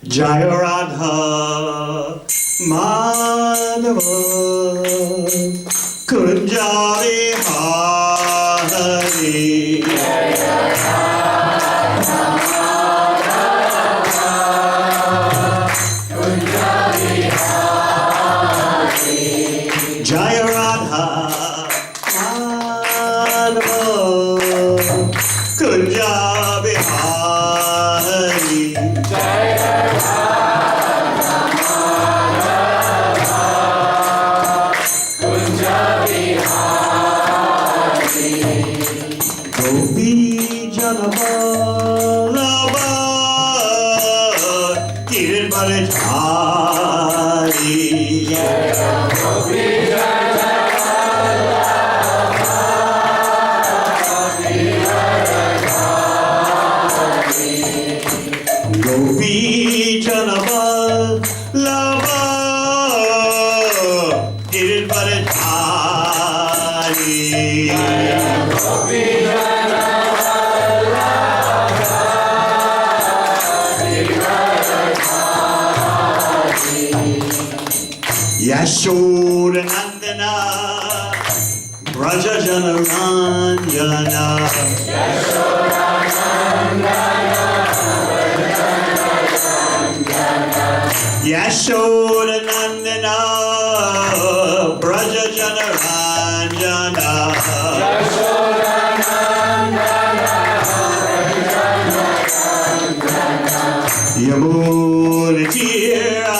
Jaya Radha Madhava Kunja Vihari Jaya Radha Madhava Kunja Vihari Gopi Janavallabha Giridvaradhari Gopi Janavallabha Giridvaradhari Yashoda Nandana Braja Janaranjana Yashoda Nandana Braja Janaranjana Yamuna Tira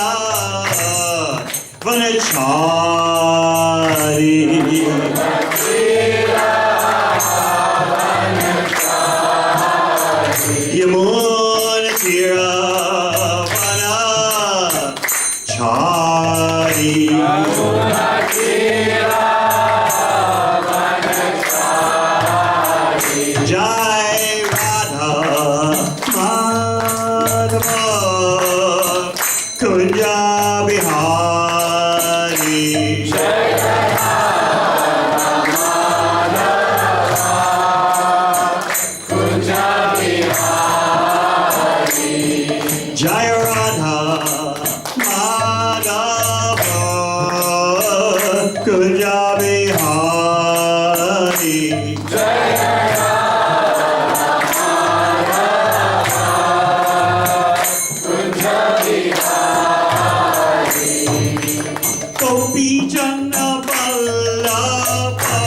Vanachari Yamuna Tira Vanachari Jai Radha Madhava Kunja Vihari Jaya Radha Madhava Kunja Vihari Gopi Janavallabha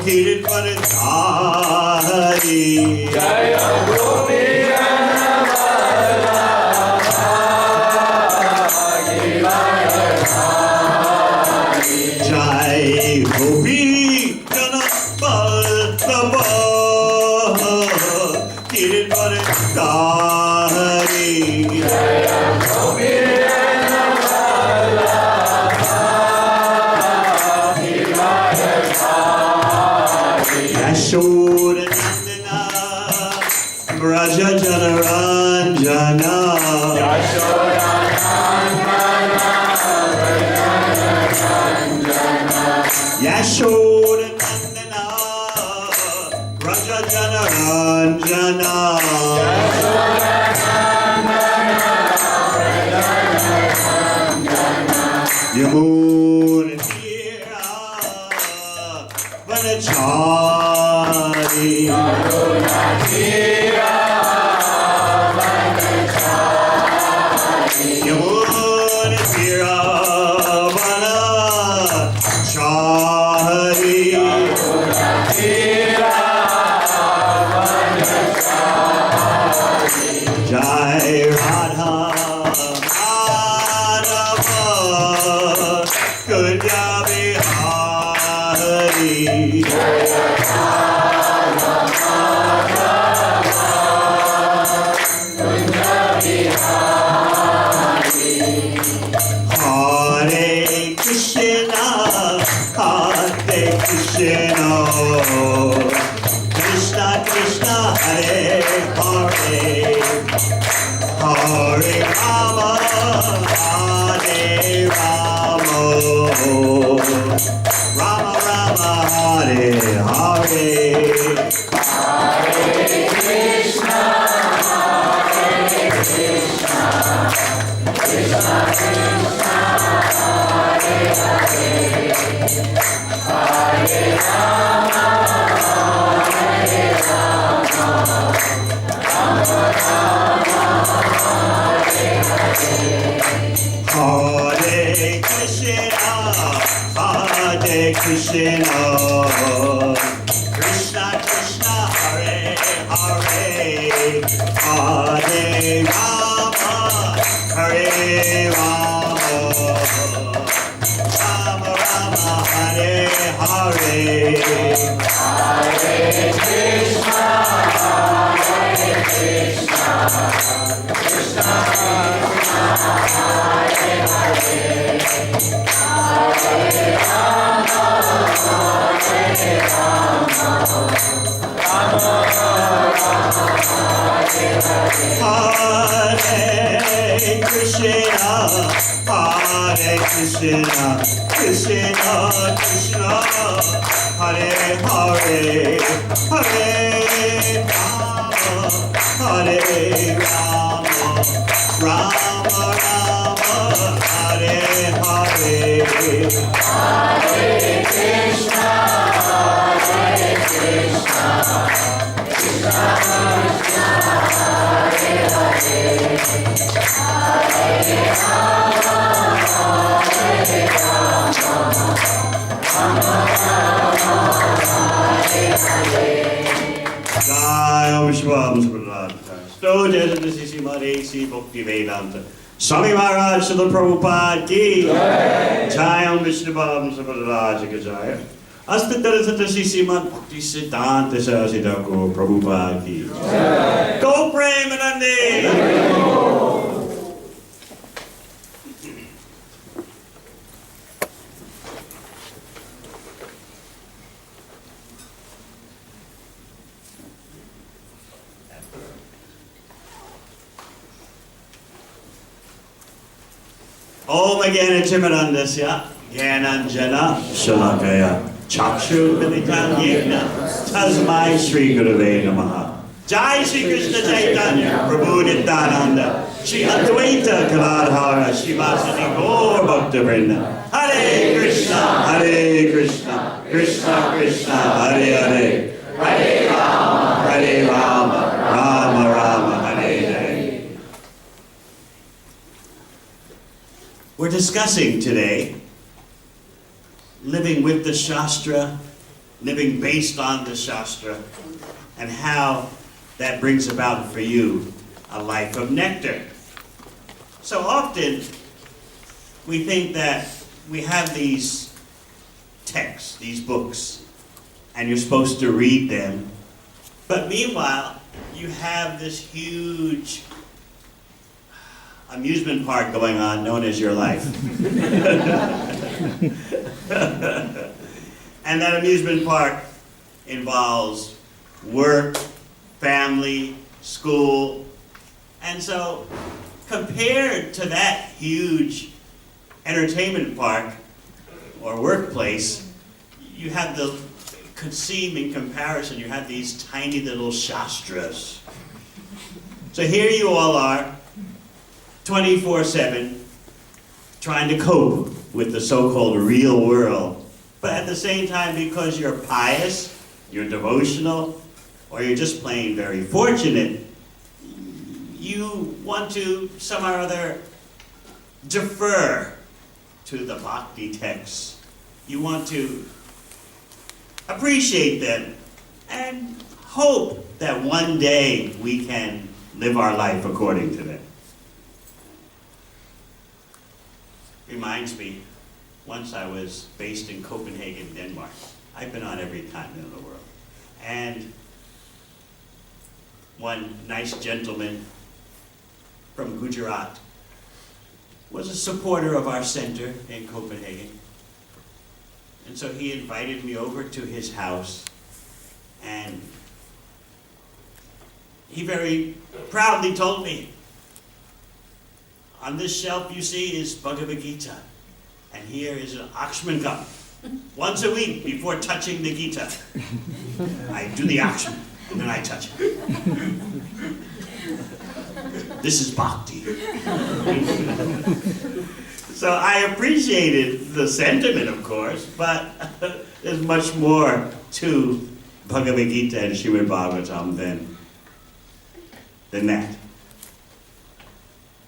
Giridvaradhari Jaya Gopi Jai Gopi Janavallabha Giridvaradhari Yashoda Nandana Braja Janaranjana Yashoda Nandana Braja Janaranjana Yamuna Tira Vanachari Yamuna Tira Vanachari Jai Radha Madhava Kunja Vihari Hare Krishna Hare Krishna Krishna Krishna Hare Hare Hare Rama Hare Rama Rama Rama Hare Hare Hare Krishna Hare Krishna, Krishna Krishna, Hare Hare, Hare Rama, Hare Rama, Rama Rama, Hare Hare, Hare Krishna, Hare Krishna, Krishna Krishna, Hare Hare, Hare Rama, Hare Rama, Rama Rama, Hare Hare, Hare Krishna, Hare Krishna, Krishna Krishna, Hare Hare, Hare Rama, Hare Rama, Rama Rama, Hare Hare, Hare Krishna, Hare Krishna, Krishna Krishna, Hare Hare, Hare Rama, Hare Rama, Rama Rama, Hare Hare. Jai Vishwam Subhadra. Sto Jayasri Srimad A.C. Bhakti Vedanta. Swami Maharaj Srila Prabhupada ki Jai Vishnu Bhavam Subhadra Jaya. Astitara Satashi Srimad Bhakti Siddhanta Saraswati Thakur Prabhupada ki Go Premanande. Om Agena Chimarandasya Gyananjana Shalakaya Chakshu Militan Yena Tasmai Sri Gurave Namaha. Jai Sri Krishna Chaitanya Prabhu Nityananda Shri Advaita Kaladhara Shivasati Gaur Bhakta Vrinda. Hare Krishna, Hare Krishna, Krishna Krishna, Hare Hare, Hare Rama, Hare Rama, Rama Rama, Hare Hare. We're discussing today living with the Shastra, living based on the Shastra, and how that brings about for you a life of nectar. So often we think that we have these texts, these books, and you're supposed to read them, but meanwhile you have this huge amusement park going on known as your life. And that amusement park involves work, family, school, and so compared to that huge entertainment park or workplace, you have could seem in comparison, you have these tiny little shastras. So here you all are, 24/7, trying to cope with the so-called real world. But at the same time, because you're pious, you're devotional, or you're just plain very fortunate, you want to somehow or other defer to the bhakti texts. You want to appreciate them and hope that one day we can live our life according to them. Reminds me, once I was based in Copenhagen, Denmark. I've been on every continent in the world. And one nice gentleman from Gujarat was a supporter of our center in Copenhagen. And so he invited me over to his house, and he very proudly told me, on this shelf you see is Bhagavad Gita, and here is an Akshman cup. Once a week before touching the Gita, I do the Akshman, and then I touch it. This is bhakti. So I appreciated the sentiment, of course, but there's much more to Bhagavad Gita and Srimad Bhagavatam than that.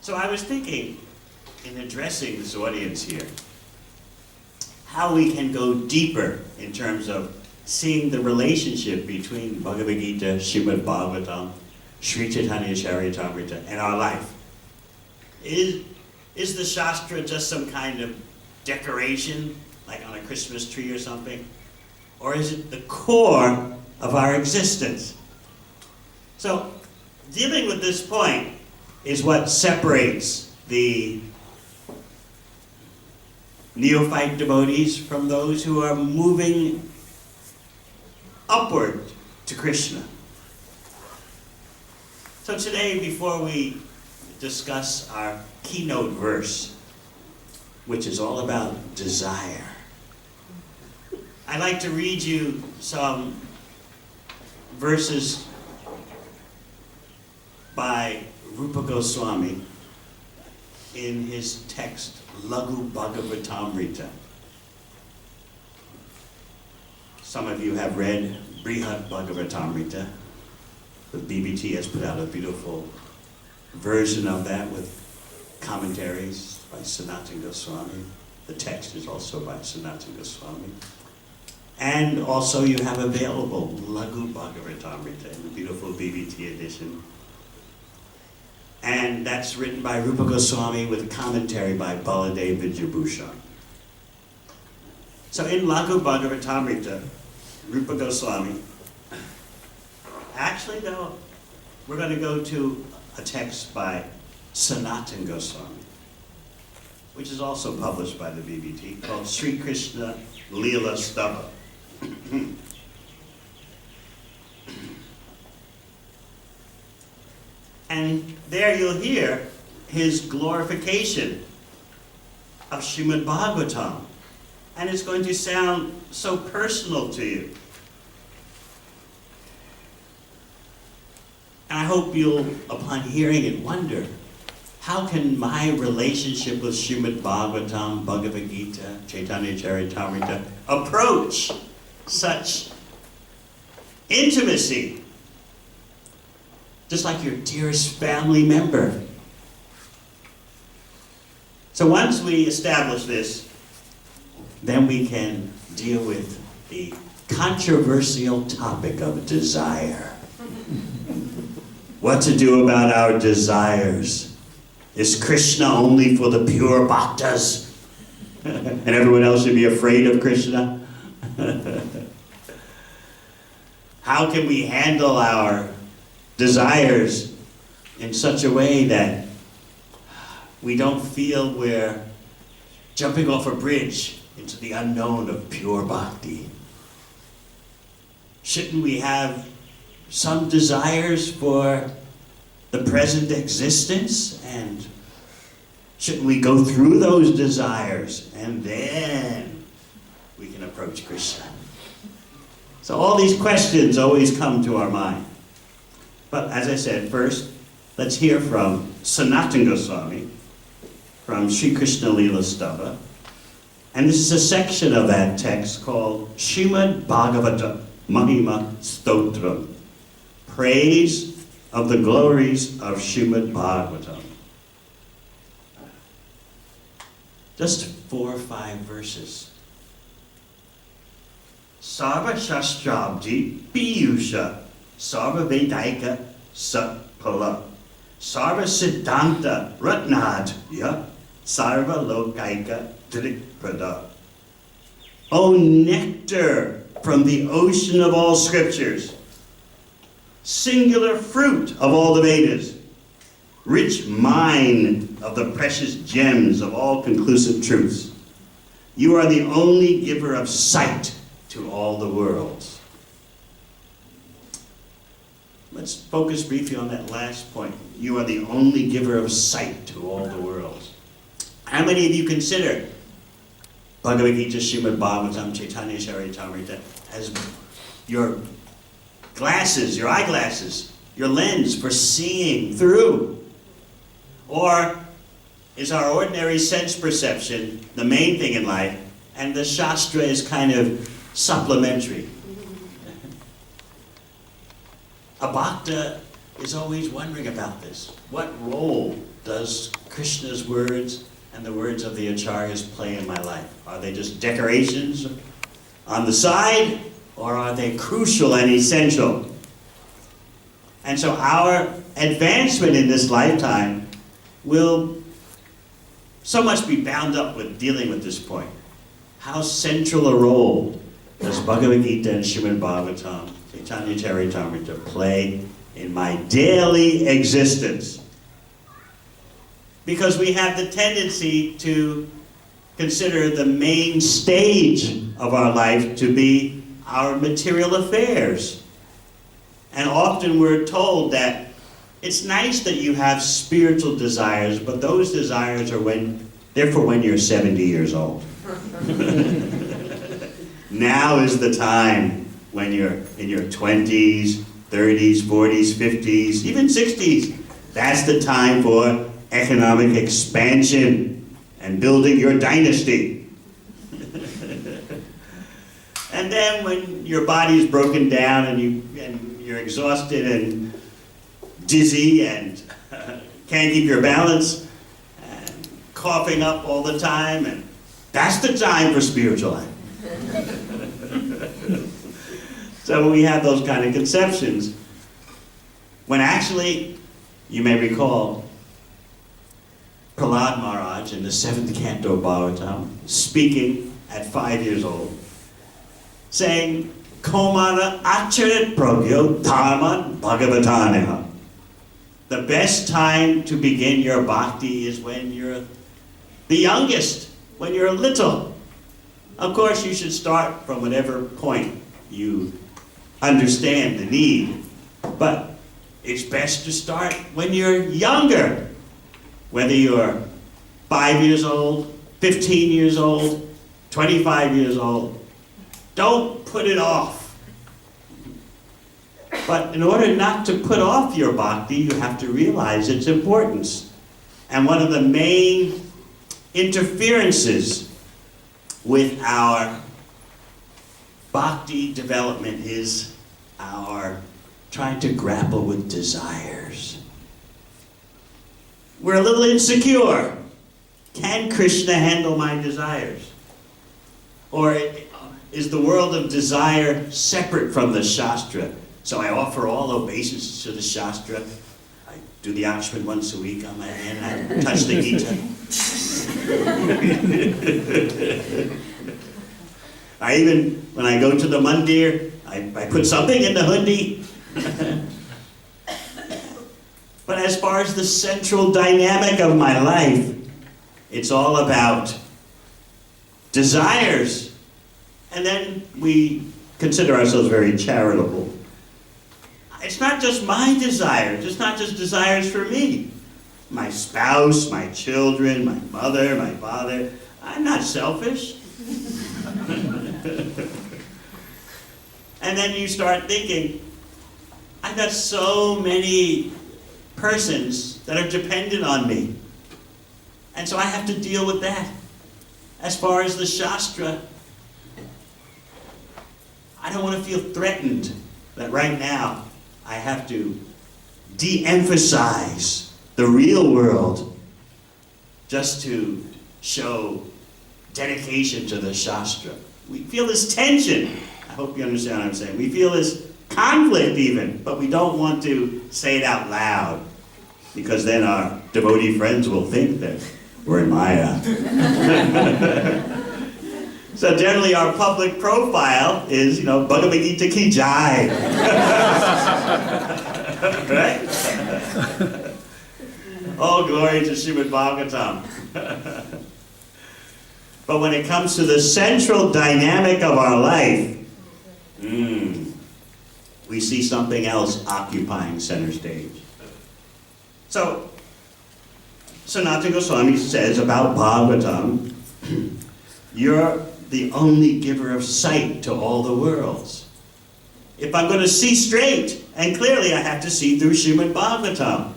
So I was thinking, in addressing this audience here, how we can go deeper in terms of seeing the relationship between Bhagavad Gita, Srimad Bhagavatam, Sri Chaitanya Charitamrita, and our life. Is the Shastra just some kind of decoration, like on a Christmas tree or something? Or is it the core of our existence? So, dealing with this point is what separates the neophyte devotees from those who are moving upward to Krishna. So today, before we discuss our keynote verse, which is all about desire, I'd like to read you some verses by Rupa Goswami in his text, Lagu Bhagavatamrita. Some of you have read Brihad Bhagavatamrita. The BBT has put out a beautiful version of that with commentaries by Sanatana Goswami. The text is also by Sanatana Goswami. And also you have available Lagu Bhagavatamrita in the beautiful BBT edition. And that's written by Rupa Goswami with a commentary by Baladev Vidyabhushan. So in Lagu Bhagavatamrita, Rupa Goswami, actually though, we're going to go to a text by Sanatana Goswami, which is also published by the BBT, called Sri Krishna Leela Stava. And there you'll hear his glorification of Srimad Bhagavatam. And it's going to sound so personal to you. And I hope you'll, upon hearing it, wonder, how can my relationship with Srimad Bhagavatam, Bhagavad Gita, Chaitanya Charitamrita approach such intimacy? Just like your dearest family member. So once we establish this, then we can deal with the controversial topic of desire. What to do about our desires? Is Krishna only for the pure bhaktas? And everyone else should be afraid of Krishna? How can we handle our desires in such a way that we don't feel we're jumping off a bridge into the unknown of pure bhakti? Shouldn't we have some desires for the present existence, and shouldn't we go through those desires and then we can approach Krishna? So all these questions always come to our mind. But as I said, first, let's hear from Sanatana Goswami from Sri Krishna Leela Stava. And this is a section of that text called Srimad Bhagavata Mahima Stotram, praise of the glories of Srimad Bhagavatam. Just 4 or 5 verses. Sarva Shastrabdi Piyusha Sarva Vedaika Satpala Sarva Siddhanta Ratnadya Sarva Lokaika Drikprada. O nectar from the ocean of all scriptures, singular fruit of all the Vedas, rich mine of the precious gems of all conclusive truths, you are the only giver of sight to all the worlds. Let's focus briefly on that last point. You are the only giver of sight to all the worlds. How many of you consider Bhagavad Gita, Srimad Bhagavatam, Chaitanya Charitamrita as your glasses, your eyeglasses, your lens for seeing through? Or is our ordinary sense perception the main thing in life, and the Shastra is kind of supplementary? A bhakta is always wondering about this. What role does Krishna's words and the words of the acharyas play in my life? Are they just decorations on the side, or are they crucial and essential? And so our advancement in this lifetime will so much be bound up with dealing with this point. How central a role does Bhagavad Gita and Srimad Bhagavatam, Chaitanya Charitamrita, play in my daily existence? Because we have the tendency to consider the main stage of our life to be our material affairs. And often we're told that it's nice that you have spiritual desires, but those desires are they're for when you're 70 years old. Now is the time when you're in your 20s, 30s, 40s, 50s, even 60s. That's the time for economic expansion and building your dynasty. And then when your body is broken down and you're exhausted and dizzy and can't keep your balance and coughing up all the time, and that's the time for spiritual life. So we have those kind of conceptions, when actually, you may recall, Prahlad Maharaj in the 7th canto of Bhagavatam, speaking at 5 years old, saying, Komara acharit prabhyo dharma bhagavataneha. The best time to begin your bhakti is when you're the youngest, when you're little. Of course, you should start from whatever point you understand the need, but it's best to start when you're younger. Whether you're 5 years old, 15 years old, 25 years old, don't put it off. But in order not to put off your bhakti, you have to realize its importance. And one of the main interferences with our bhakti development is our trying to grapple with desires. We're a little insecure. Can Krishna handle my desires? Or is the world of desire separate from the Shastra? So I offer all obeisances to the Shastra. I do the Ashram once a week on my hand. I touch the Gita. I even, when I go to the mandir, I put something in the hundi. But as far as the central dynamic of my life, it's all about desires. And then we consider ourselves very charitable. It's not just my desires. It's not just desires for me. My spouse, my children, my mother, my father. I'm not selfish. And then you start thinking, I've got so many persons that are dependent on me. And so I have to deal with that. As far as the Shastra, I don't want to feel threatened that right now I have to de-emphasize the real world just to show dedication to the Shastra. We feel this tension. I hope you understand what I'm saying. We feel this conflict even, but we don't want to say it out loud, because then our devotee friends will think that we're in Maya. So generally our public profile is, Bhagavad Gita ki jai. Right? All glory to Srimad Bhagavatam. But when it comes to the central dynamic of our life, we see something else occupying center stage. So, Sanatana Goswami says about Bhagavatam, you're the only giver of sight to all the worlds. If I'm going to see straight and clearly, I have to see through Srimad Bhagavatam.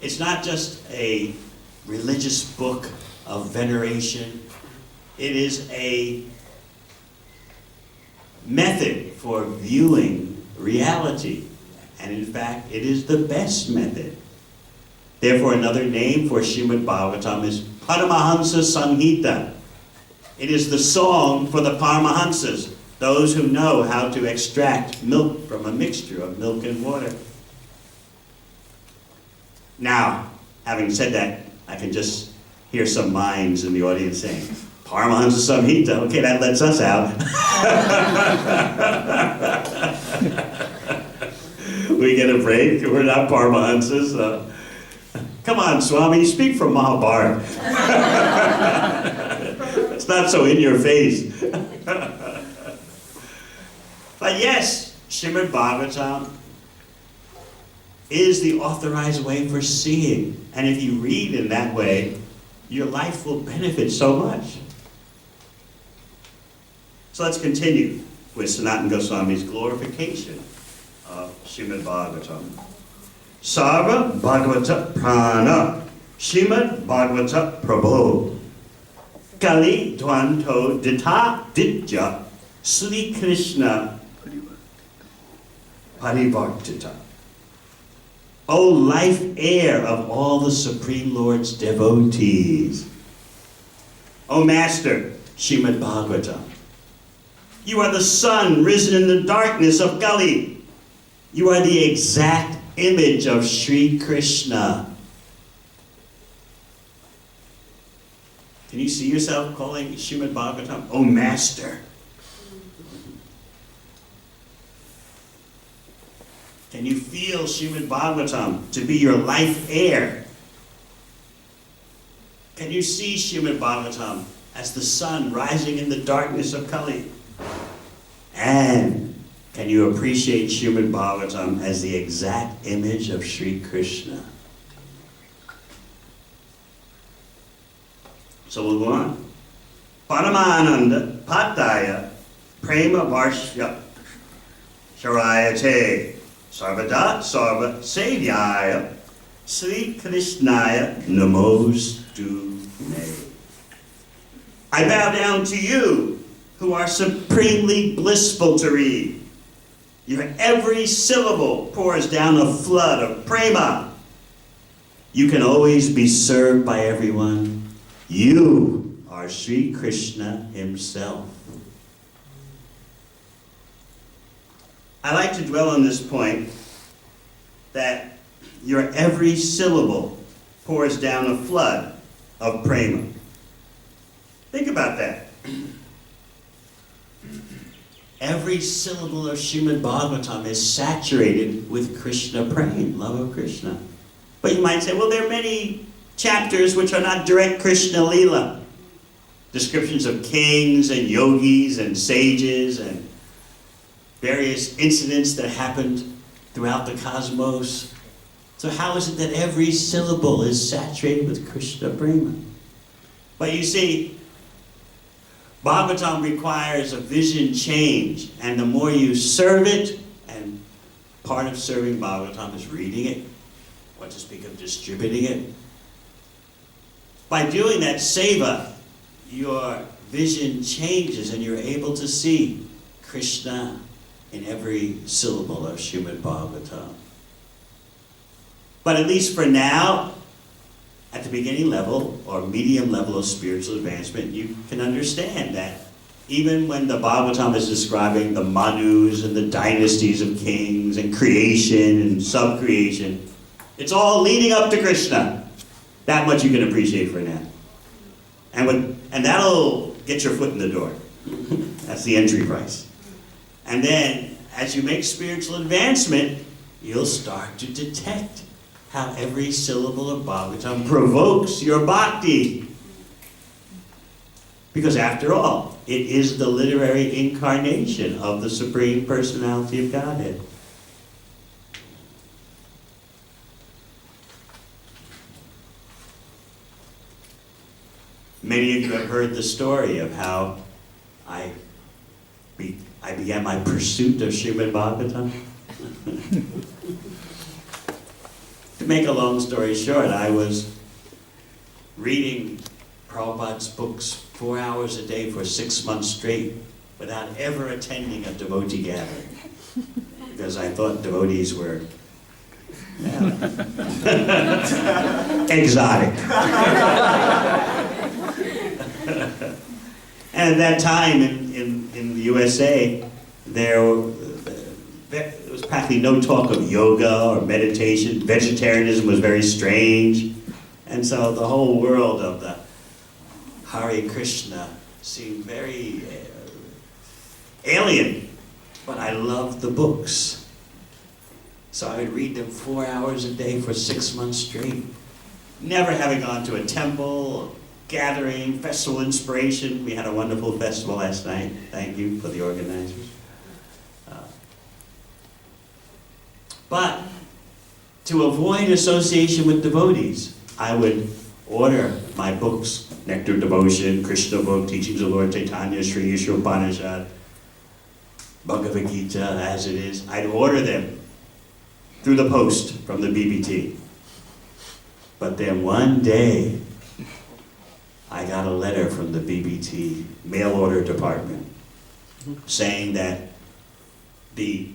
It's not just a religious book of veneration. It is a method for viewing reality. And in fact, it is the best method. Therefore, another name for Srimad Bhagavatam is Paramahansa Samhita. It is the song for the Paramahansas, those who know how to extract milk from a mixture of milk and water. Now, having said that, I can just hear some minds in the audience saying, Paramahansa Samhita, okay, that lets us out. We get a break, we're not Paramahansas. Come on, Swami, speak from Mahabharata. It's not so in your face. But yes, Srimad Bhagavatam is the authorized way for seeing. And if you read in that way, your life will benefit so much. So let's continue with Sanatana Goswami's glorification of Srimad Bhagavatam. Sarva Bhagavata Prana Srimad Bhagavata Prabhu Kali Dwanto Dita Ditya Sri Krishna Parivartita. O life heir of all the Supreme Lord's devotees. O Master, Srimad Bhagavatam. You are the sun risen in the darkness of Kali. You are the exact image of Sri Krishna. Can you see yourself calling Srimad Bhagavatam, O Master? Can you feel Srimad Bhagavatam to be your life heir? Can you see Srimad Bhagavatam as the sun rising in the darkness of Kali? And can you appreciate Srimad Bhagavatam as the exact image of Sri Krishna? So we'll go on. Paramananda Pataya Prema Varshya Sharayate Sarvada Sarva Sevyaya Sri Krishnaya Namostu Me. I bow down to you, who are supremely blissful to read. Your every syllable pours down a flood of prema. You can always be served by everyone. You are Sri Krishna himself. I like to dwell on this point that your every syllable pours down a flood of prema. Think about that. Every syllable of Srimad Bhagavatam is saturated with Krishna prema, love of Krishna. But you might say, well, there are many chapters which are not direct Krishna Leela. Descriptions of kings and yogis and sages and various incidents that happened throughout the cosmos. So how is it that every syllable is saturated with Krishna prema? But you see, Bhagavatam requires a vision change, and the more you serve it, and part of serving Bhagavatam is reading it, what to speak of distributing it. By doing that seva, your vision changes and you're able to see Krishna in every syllable of Srimad Bhagavatam. But at least for now, at the beginning level or medium level of spiritual advancement, you can understand that even when the Bhagavatam is describing the Manus and the dynasties of kings and creation and sub-creation, it's all leading up to Krishna. That much you can appreciate for now. And that'll get your foot in the door. That's the entry price. And then, as you make spiritual advancement, you'll start to detect how every syllable of Bhagavatam provokes your bhakti. Because after all, it is the literary incarnation of the Supreme Personality of Godhead. Many of you have heard the story of how I began my pursuit of Srimad Bhagavatam. To make a long story short, I was reading Prabhupada's books 4 hours a day for 6 months straight without ever attending a devotee gathering. Because I thought devotees were Exotic. And at that time in the USA, there was practically no talk of yoga or meditation. Vegetarianism was very strange. And so the whole world of the Hare Krishna seemed very alien. But I loved the books. So I would read them 4 hours a day for 6 months straight. Never having gone to a temple, gathering, festival inspiration. We had a wonderful festival last night. Thank you for the organizers. But to avoid association with devotees, I would order my books, Nectar Devotion, Krishna book, Teachings of Lord Chaitanya, Sri Isha Upanishad, Bhagavad Gita as it is. I'd order them through the post from the BBT. But then one day, I got a letter from the BBT mail order department saying that the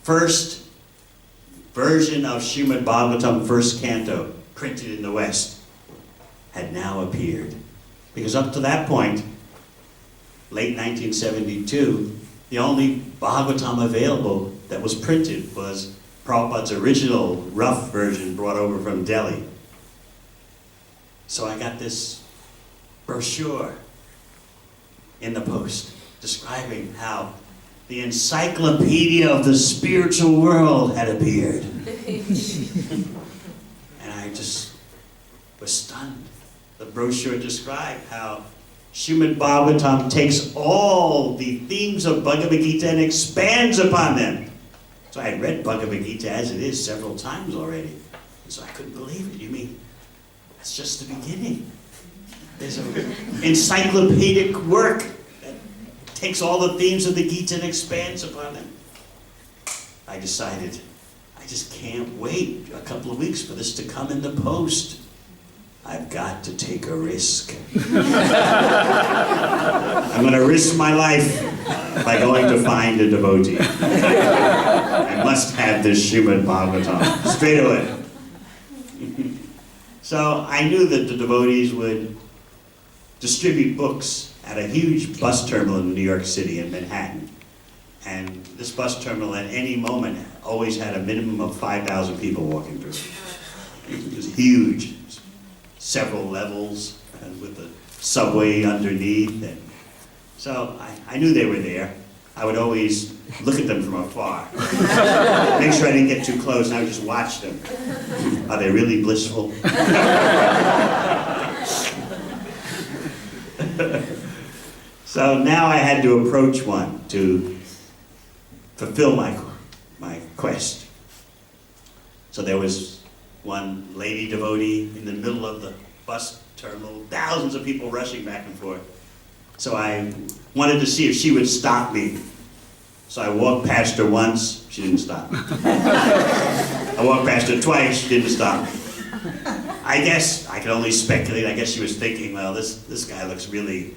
first version of Srimad Bhagavatam, first canto, printed in the West, had now appeared. Because up to that point, late 1972, the only Bhagavatam available that was printed was Prabhupada's original rough version brought over from Delhi. So I got this brochure in the post describing how the Encyclopedia of the spiritual world had appeared. And I just was stunned. The brochure described how Srimad Bhagavatam takes all the themes of Bhagavad Gita and expands upon them. So I had read Bhagavad Gita as it is several times already. And so I couldn't believe it. You mean, that's just the beginning. There's an encyclopedic work that takes all the themes of the Gita and expands upon them. I decided, I just can't wait a couple of weeks for this to come in the post. I've got to take a risk. I'm going to risk my life by going to find a devotee. I must have this Srimad Bhagavatam straight away. So I knew that the devotees would distribute books at a huge bus terminal in New York City in Manhattan. And this bus terminal at any moment always had a minimum of 5,000 people walking through. It was huge. Several levels and with the subway underneath. And so I knew they were there. I would always look at them from afar. Make sure I didn't get too close, and I would just watch them. Are they really blissful? So now I had to approach one to fulfill my quest. So there was one lady devotee in the middle of the bus terminal, thousands of people rushing back and forth. So I wanted to see if she would stop me. So I walked past her once, she didn't stop me. I walked past her twice, she didn't stop me. I guess, I can only speculate, I guess she was thinking, well, this guy looks really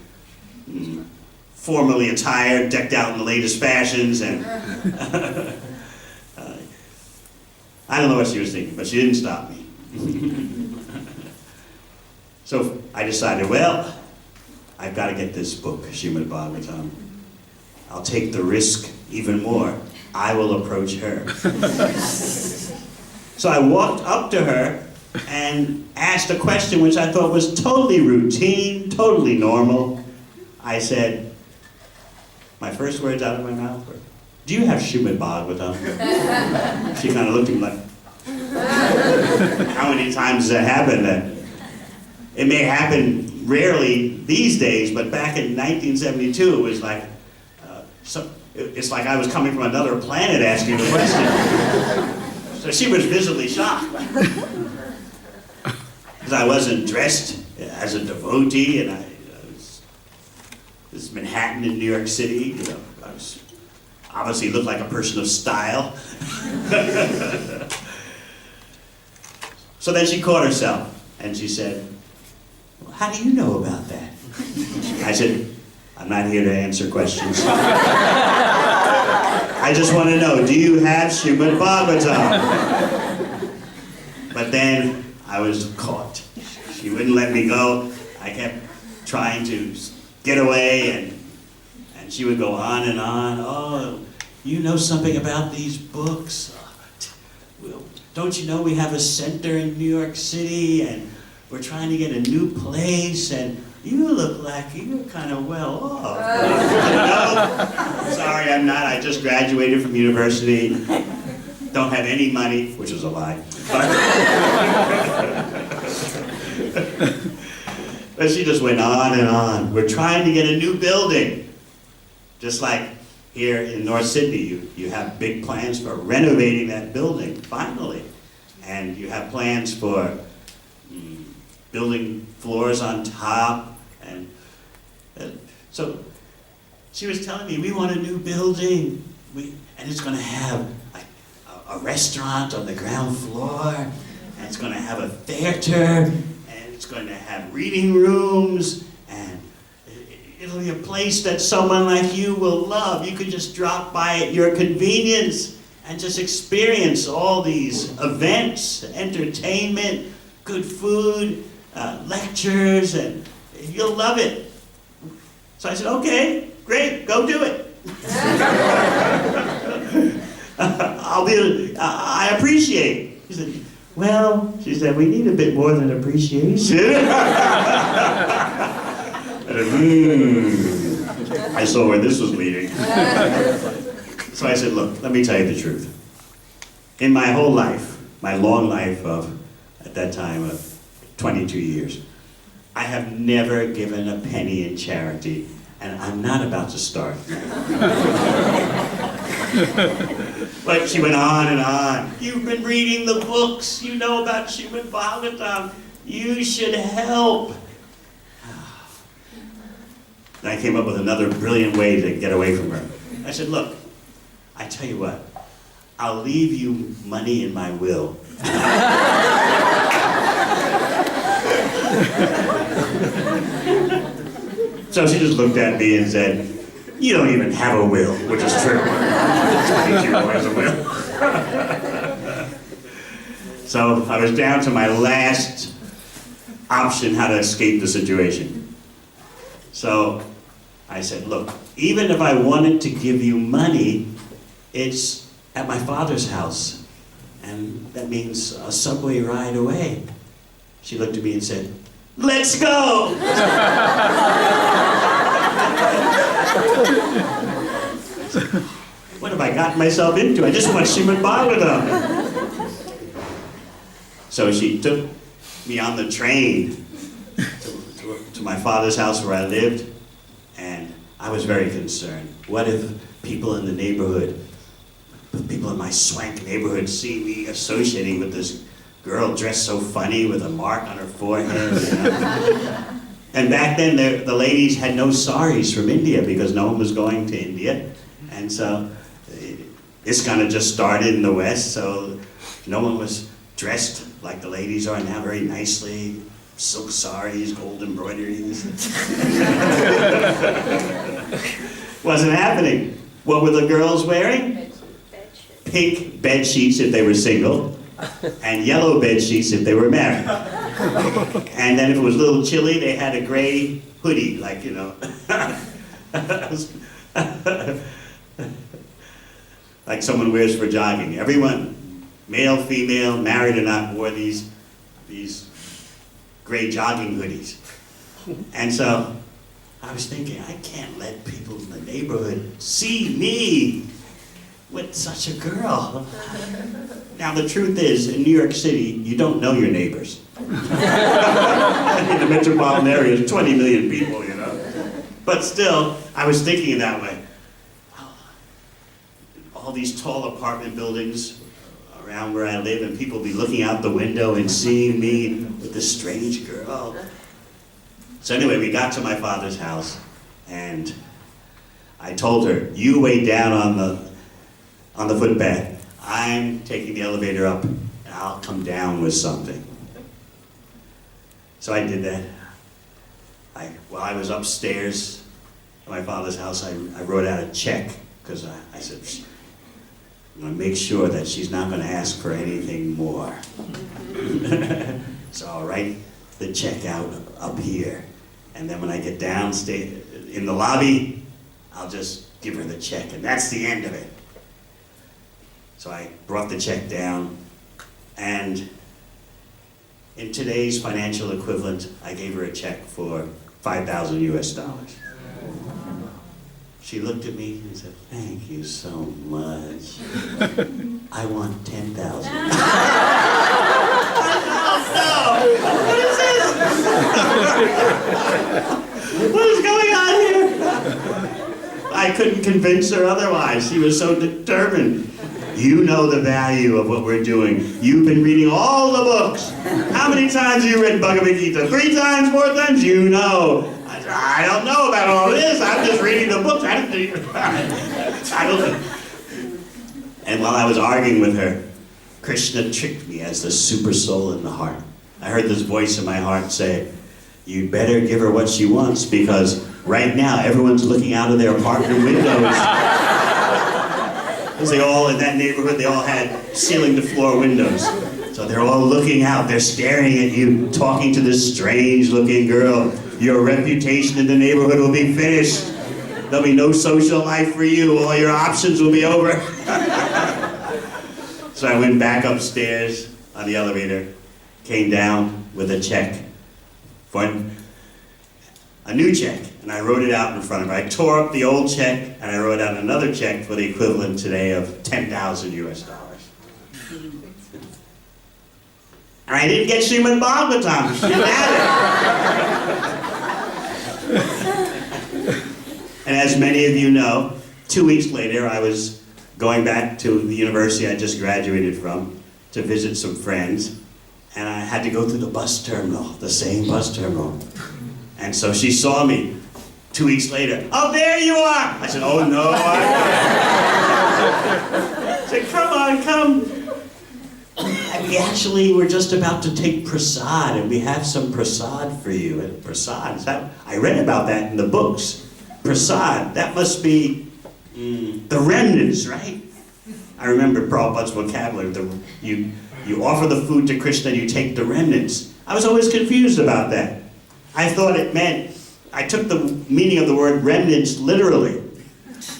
formally attired, decked out in the latest fashions, and I don't know what she was thinking, but she didn't stop me. So I decided, well, I've got to get this book, Srimad Bhagavatam. I'll take the risk even more. I will approach her. So I walked up to her and asked a question which I thought was totally routine, totally normal. I said, my first words out of my mouth were, do you have Srimad Bhagavatam? She kind of looked at me like, how many times does that happen? It may happen rarely these days, but back in 1972, it was like, it's like I was coming from another planet asking the question. So she was visibly shocked. Because I wasn't dressed as a devotee, and this is Manhattan in New York City, you know, I was obviously looked like a person of style. So then she caught herself, and she said, well, how do you know about that? I said, I'm not here to answer questions. I just want to know, do you have Srimad Bhagavatam? But then I was caught. She wouldn't let me go. I kept trying to get away, and she would go on and on. Oh, you know something about these books? Well, don't you know we have a center in New York City, and we're trying to get a new place, and you look like you're kind of well off. No, sorry, I'm not. I just graduated from university. Don't have any money, which is a lie. But she just went on and on. We're trying to get a new building. Just like here in North Sydney, you have big plans for renovating that building, finally. And you have plans for building floors on top. And so she was telling me, we want a new building. And it's going to have a restaurant on the ground floor. And it's going to have a theater. And it's going to have reading rooms. And it'll be a place that someone like you will love. You could just drop by at your convenience and just experience all these events, entertainment, good food, lectures, and you'll love it. So I said, okay, great, go do it. I appreciate. She said, well, she said, we need a bit more than appreciation. I saw where this was leading. So I said, look, let me tell you the truth. In my whole life, my long life of, at that time, of 22 years, I have never given a penny in charity, and I'm not about to start. But she went on and on. You've been reading the books, you know about Srimad Bhagavatam, you should help. And I came up with another brilliant way to get away from her. I said, look, I tell you what, I'll leave you money in my will. So she just looked at me and said, you don't even have a will, which is true. 22 has a will. So I was down to my last option how to escape the situation. So I said, look, even if I wanted to give you money, it's at my father's house. And that means a subway ride away. She looked at me and said, let's go! What have I gotten myself into? I just want Srimad Bhagavatam. So she took me on the train to my father's house where I lived, and I was very concerned. What if people in the neighborhood, people in my swank neighborhood see me associating with this girl dressed so funny with a mark on her forehead, you know? And back then, the ladies had no saris from India because no one was going to India. And so ISKCON had just started in the West, so no one was dressed like the ladies are now, very nicely. Silk saris, gold embroideries. Wasn't happening. What were the girls wearing? Pink bed sheets if they were single, and yellow bed sheets if they were married. And then if it was a little chilly, they had a gray hoodie, like, you know. Like someone wears for jogging. Everyone, male, female, married or not, wore these gray jogging hoodies. And so I was thinking, I can't let people in the neighborhood see me with such a girl. Now the truth is, in New York City, you don't know your neighbors. In the metropolitan area, there's 20 million people, you know. But still, I was thinking that way. All these tall apartment buildings around where I live, and people be looking out the window and seeing me with this strange girl. So anyway, we got to my father's house, and I told her, you wait down on the footpath. I'm taking the elevator up, and I'll come down with something. So I did that. While I was upstairs at my father's house, I wrote out a check, because I said, I'm going to make sure that she's not going to ask for anything more. So I'll write the check out up here. And then when I get downstairs in the lobby, I'll just give her the check, and that's the end of it. So I brought the check down, and in today's financial equivalent, I gave her a check for $5,000 US. She looked at me and said, "Thank you so much. I want 10,000." No! What is this? What is going on here? I couldn't convince her otherwise. She was so determined. You know the value of what we're doing. You've been reading all the books. How many times have you read Bhagavad Gita? 3 times, 4 times? You know. I don't know about all this. I'm just reading the books. I don't know. And while I was arguing with her, Krishna tricked me as the super soul in the heart. I heard this voice in my heart say, "You better give her what she wants, because right now everyone's looking out of their apartment windows." Because they all, in that neighborhood, they all had ceiling-to-floor windows. So they're all looking out, they're staring at you, talking to this strange-looking girl. Your reputation in the neighborhood will be finished. There'll be no social life for you. All your options will be over. So I went back upstairs on the elevator, came down with a check for a new check, and I wrote it out in front of her. I tore up the old check, and I wrote out another check for the equivalent today of $10,000 US. And I didn't get Srimad Bhagavatam. She didn't have it. And as many of you know, 2 weeks later, I was going back to the university I just graduated from to visit some friends, and I had to go through the bus terminal, the same bus terminal. And so she saw me 2 weeks later. "Oh, there you are!" I said, "Oh no, I said, "Come on, come." And we actually were just about to take prasad, and we have some prasad for you. And prasad, I read about that in the books. Prasad, that must be the remnants, right? I remember Prabhupada's vocabulary. You offer the food to Krishna, you take the remnants. I was always confused about that. I thought it meant, I took the meaning of the word remnants literally.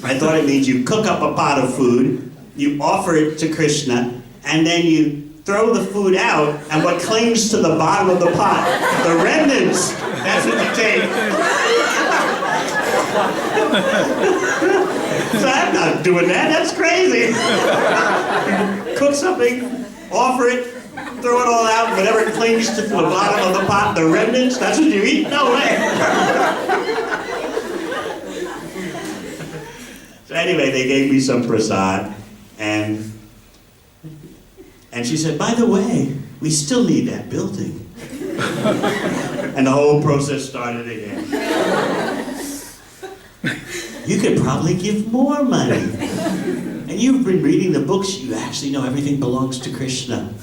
I thought it means you cook up a pot of food, you offer it to Krishna, and then you throw the food out, and what clings to the bottom of the pot, the remnants, that's what you take. So I'm not doing that, that's crazy. Cook something, offer it, throw it all out, whatever clings to the bottom of the pot, the remnants, that's what you eat? No way. So anyway, they gave me some prasad, and she said, "By the way, we still need that building." And the whole process started again. "You could probably give more money. And you've been reading the books, you actually know everything belongs to Krishna."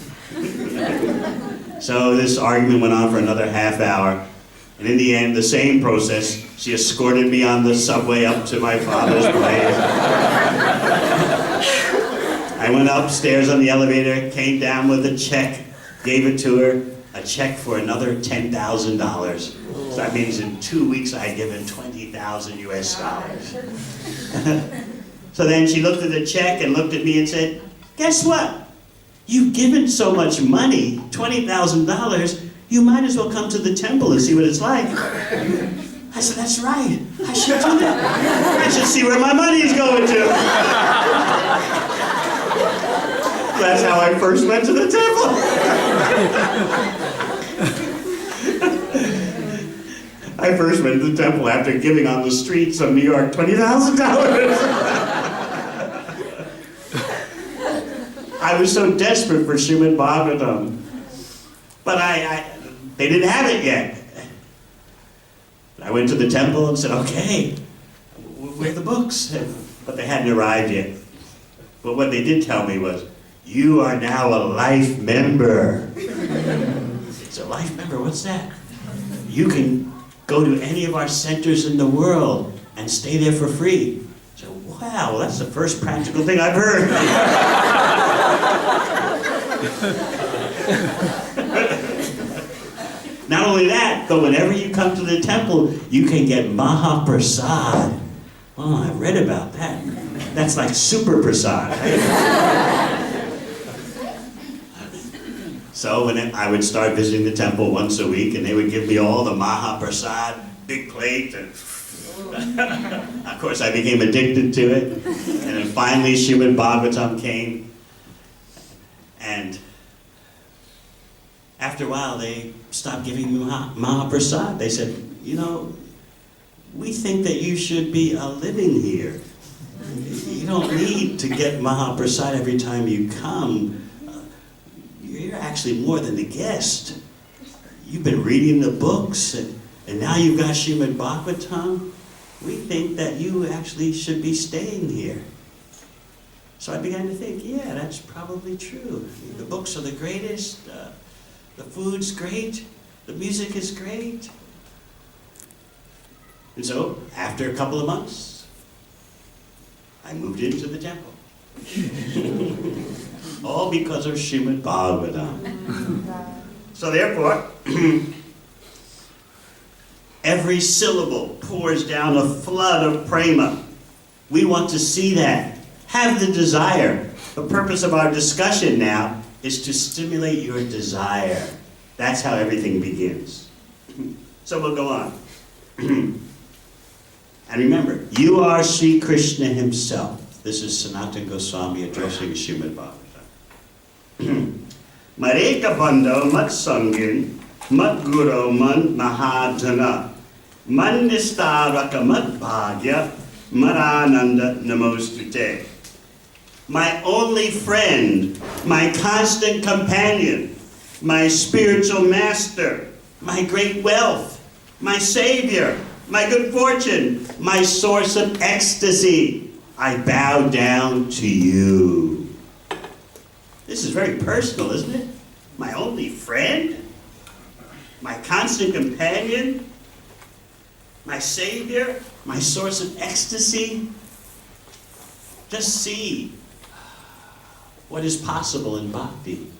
So this argument went on for another half hour. And in the end, the same process, she escorted me on the subway up to my father's place. I went upstairs on the elevator, came down with a check, gave it to her, a check for another $10,000. So that means in 2 weeks I had given $20,000 US. So then she looked at the check and looked at me and said, "Guess what? You've given so much money, $20,000, you might as well come to the temple and see what it's like." I said, "That's right, I should do that. I should see where my money is going to." That's how I first went to the temple. I first went to the temple after giving on the streets of New York $20,000. I was so desperate for Srimad Bhagavatam. But they didn't have it yet. I went to the temple and said, "Okay, where are the books?" But they hadn't arrived yet. But what they did tell me was, "You are now a life member." It's a life member, what's that? You can go to any of our centers in the world and stay there for free. So, wow, that's the first practical thing I've heard. Not only that, but whenever you come to the temple, you can get Mahaprasad. Oh, I read about that. That's like super prasad. So when I would start visiting the temple once a week, and they would give me all the Mahaprasad, big plate, and of course I became addicted to it. And then finally Srimad Bhagavatam came, and after a while they stopped giving me Mahaprasad. They said, you know, we think that you should be living here. You don't need to get Mahaprasad every time you come. You're actually more than a guest. You've been reading the books, and now you've got Srimad Bhagavatam. We think that you actually should be staying here. So I began to think, yeah, that's probably true. The books are the greatest, the food's great, the music is great. And so, after a couple of months, I moved into the temple. All because of Srimad Bhagavatam. So therefore, every syllable pours down a flood of prema. We want to see that. Have the desire. The purpose of our discussion now is to stimulate your desire. That's how everything begins. So we'll go on. And remember, you are Sri Krishna himself. This is Sanatana Goswami addressing Srimad Bhagavatam. Mareka Bando Mat Sangin Mat Guru Man Mahajana Man Nistaraka Mat Bhagya Marananda Namostute. My only friend, my constant companion, my spiritual master, my great wealth, my savior, my good fortune, my source of ecstasy, I bow down to you. This is very personal, isn't it? My only friend, my constant companion, my savior, my source of ecstasy. Just see what is possible in bhakti.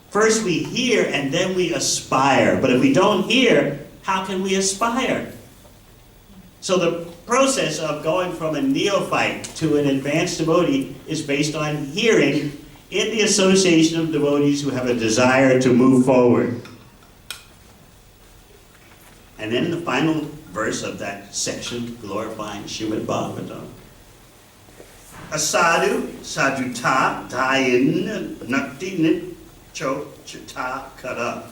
First we hear and then we aspire. But if we don't hear, how can we aspire? So the process of going from a neophyte to an advanced devotee is based on hearing in the association of devotees who have a desire to move forward. And then the final verse of that section, glorifying Srimad Bhagavatam. Asadu saduta dayin nakti nitcho chita kara.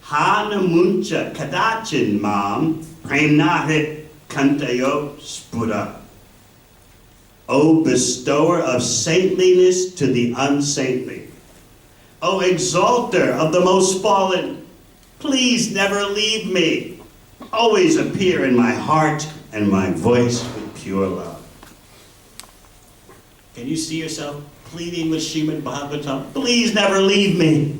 Hanamuncha kadachin mam premnahit kantayo spura. O bestower of saintliness to the unsaintly. O exalter of the most fallen, please never leave me. Always appear in my heart and my voice with pure love. Can you see yourself pleading with Srimad Bhagavatam? Please never leave me.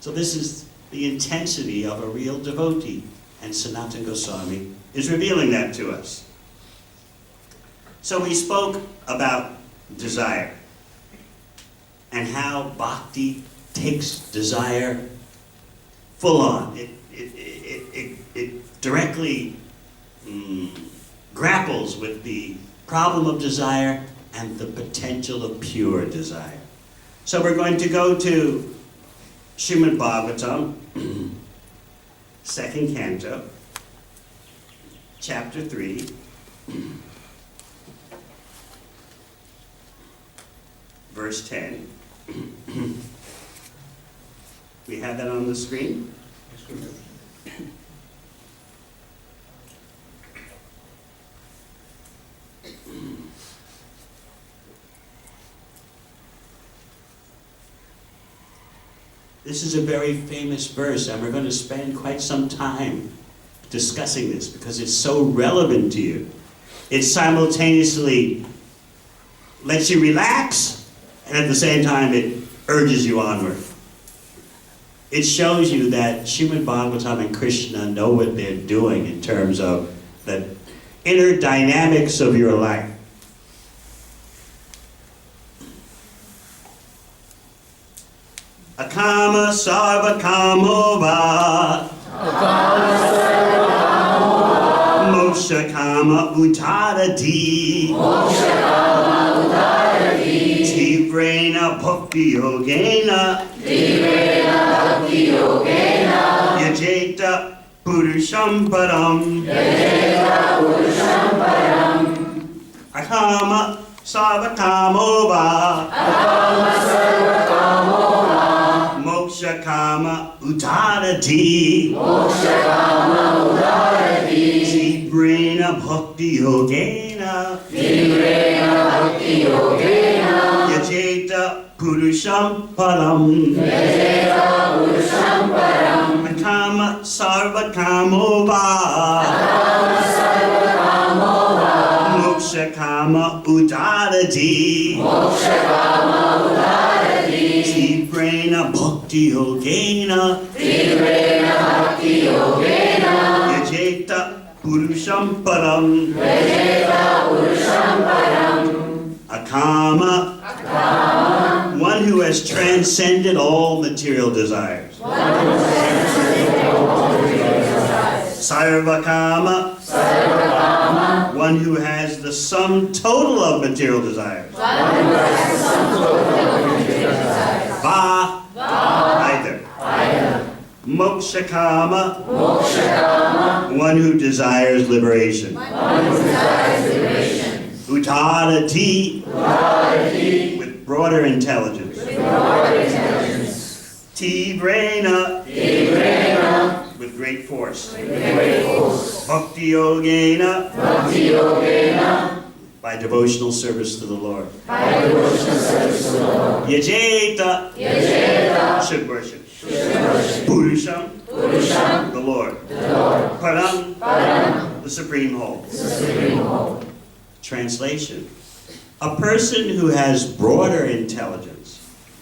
So this is the intensity of a real devotee, and Sanatana Goswami is revealing that to us. So we spoke about desire and how bhakti takes desire full on. It directly grapples with the problem of desire and the potential of pure desire. So we're going to go to Srimad Bhagavatam, second canto, chapter 3. Verse 10. We have that on the screen? This is a very famous verse, and we're going to spend quite some time discussing this because it's so relevant to you. It simultaneously lets you relax, and at the same time it urges you onward. It shows you that Srimad Bhagavatam and Krishna know what they're doing in terms of that inner dynamics of your life. Akama sarva kamova. Moksha kama uttarati. Tivrena bhakti yogena. Yajeta purusham param. Akama sarva kamova. Moksha kama uttarati. Tivrena bhakti yogena. Yajeta purusham param. Akama sarva kamova. Moksha kama uttarati. Tivrena bhakti yogena. Yajeta purusham param. Akama, one who has transcended all material desires. Sarvakama, one who has the sum total of material desires. Va, either. Mokshakama, one who desires liberation. Uttarati, with broader intelligence. Tivrena, with great force. Bhakti yogena, by devotional service to the Lord. Yajeta, should worship. Purusham, the Lord. Param, the supreme whole. Translation: a person who has broader intelligence,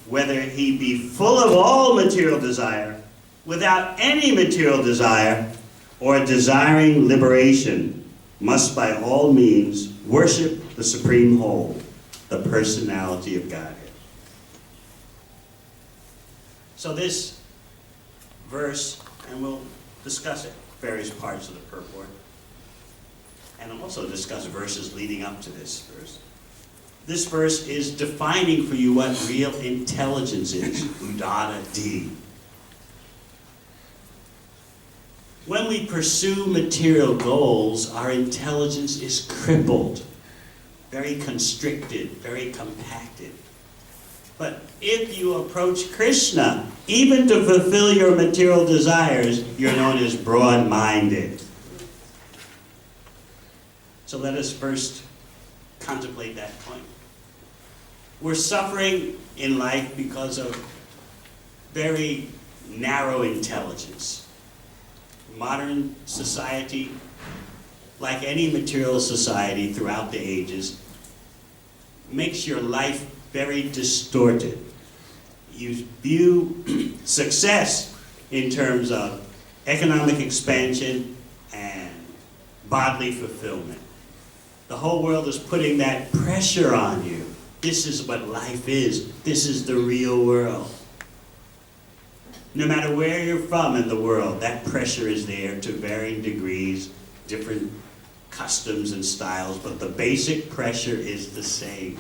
whether he be full of all material desire, without any material desire, or desiring liberation, must by all means worship the supreme whole, the personality of Godhead. So this verse, and we'll discuss it, various parts of the purport, and also discuss verses leading up to this verse. This verse is defining for you what real intelligence is, udada-di. When we pursue material goals, our intelligence is crippled, very constricted, very compacted. But if you approach Krishna, even to fulfill your material desires, you're known as broad-minded. So let us first contemplate that point. We're suffering in life because of very narrow intelligence. Modern society, like any material society throughout the ages, makes your life very distorted. You view success in terms of economic expansion and bodily fulfillment. The whole world is putting that pressure on you. This is what life is. This is the real world. No matter where you're from in the world, that pressure is there to varying degrees, different customs and styles, but the basic pressure is the same.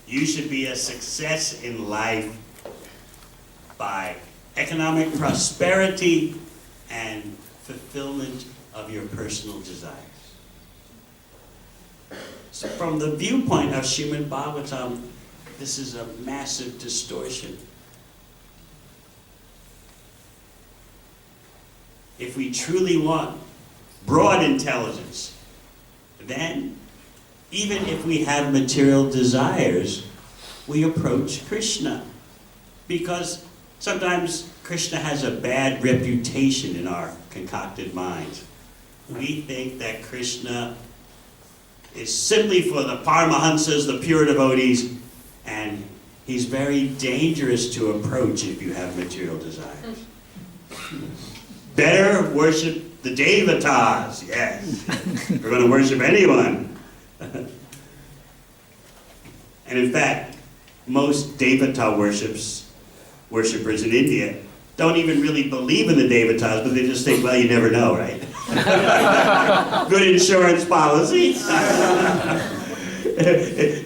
You should be a success in life by economic prosperity and fulfillment of your personal desires. So from the viewpoint of Srimad Bhagavatam, this is a massive distortion. If we truly want broad intelligence, then even if we have material desires, we approach Krishna. Because sometimes Krishna has a bad reputation in our concocted minds. We think that Krishna is simply for the Paramahansas, the pure devotees, and he's very dangerous to approach if you have material desires. Better worship the devotees. Yes. We're going to worship anyone. And in fact, most devata worshippers in India don't even really believe in the devotees, but they just think, well, you never know, right? Good insurance policy.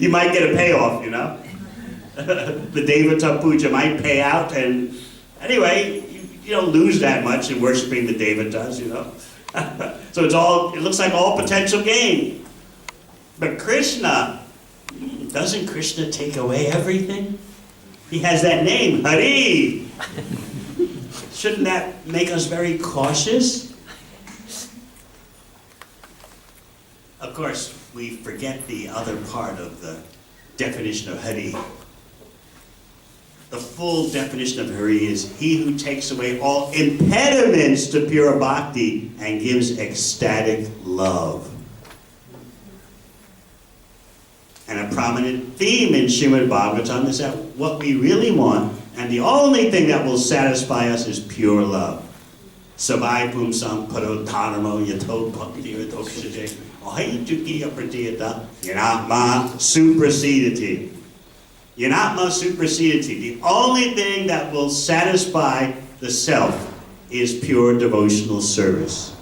You might get a payoff, you know? The devata puja might pay out, and anyway, you don't lose that much in worshiping the devatas, you know? So it looks like all potential gain. But Krishna, doesn't Krishna take away everything? He has that name, Hari. Shouldn't that make us very cautious? Of course, we forget the other part of the definition of Hari. The full definition of Hari is he who takes away all impediments to pure bhakti and gives ecstatic love. And a prominent theme in Srimad Bhagavatam is that what we really want, and the only thing that will satisfy us, is pure love. Sabai pumsam parodharmo yato bhakti yatokshate ahitukiya pratiyata yanatma suprasidati. Yanatma suprasidati. The only thing that will satisfy the self is pure devotional service.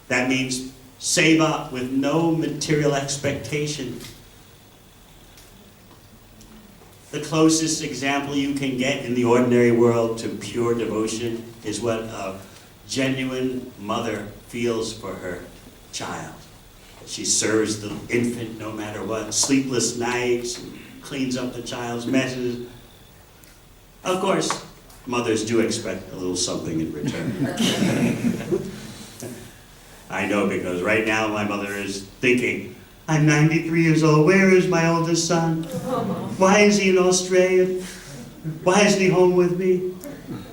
That means seva with no material expectation. The closest example you can get in the ordinary world to pure devotion is what a genuine mother feels for her child. She serves the infant no matter what, sleepless nights, cleans up the child's messes. Of course, mothers do expect a little something in return. I know, because right now my mother is thinking, I'm 93 years old. Where is my oldest son? Why is he in Australia? Why isn't he home with me?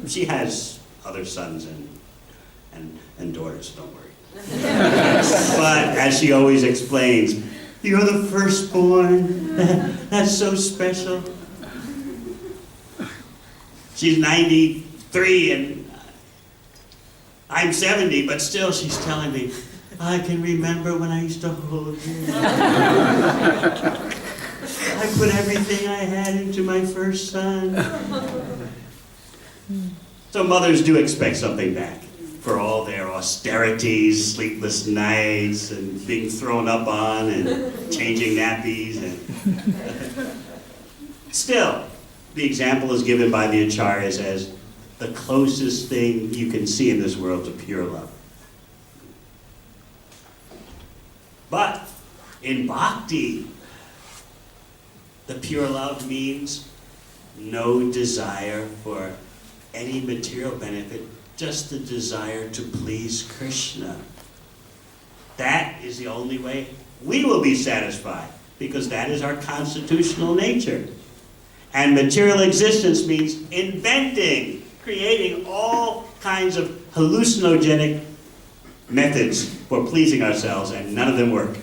She has other sons and daughters, don't worry. But as she always explains, you're the firstborn. That's so special. She's 93 and I'm 70, but still she's telling me, I can remember when I used to hold you. I put everything I had into my first son. So mothers do expect something back for all their austerities, sleepless nights, and being thrown up on, and changing nappies. And still, the example is given by the acharyas as the closest thing you can see in this world to pure love. But in bhakti, the pure love means no desire for any material benefit, just the desire to please Krishna. That is the only way we will be satisfied, because that is our constitutional nature. And material existence means inventing, creating all kinds of hallucinogenic methods for pleasing ourselves, and none of them work.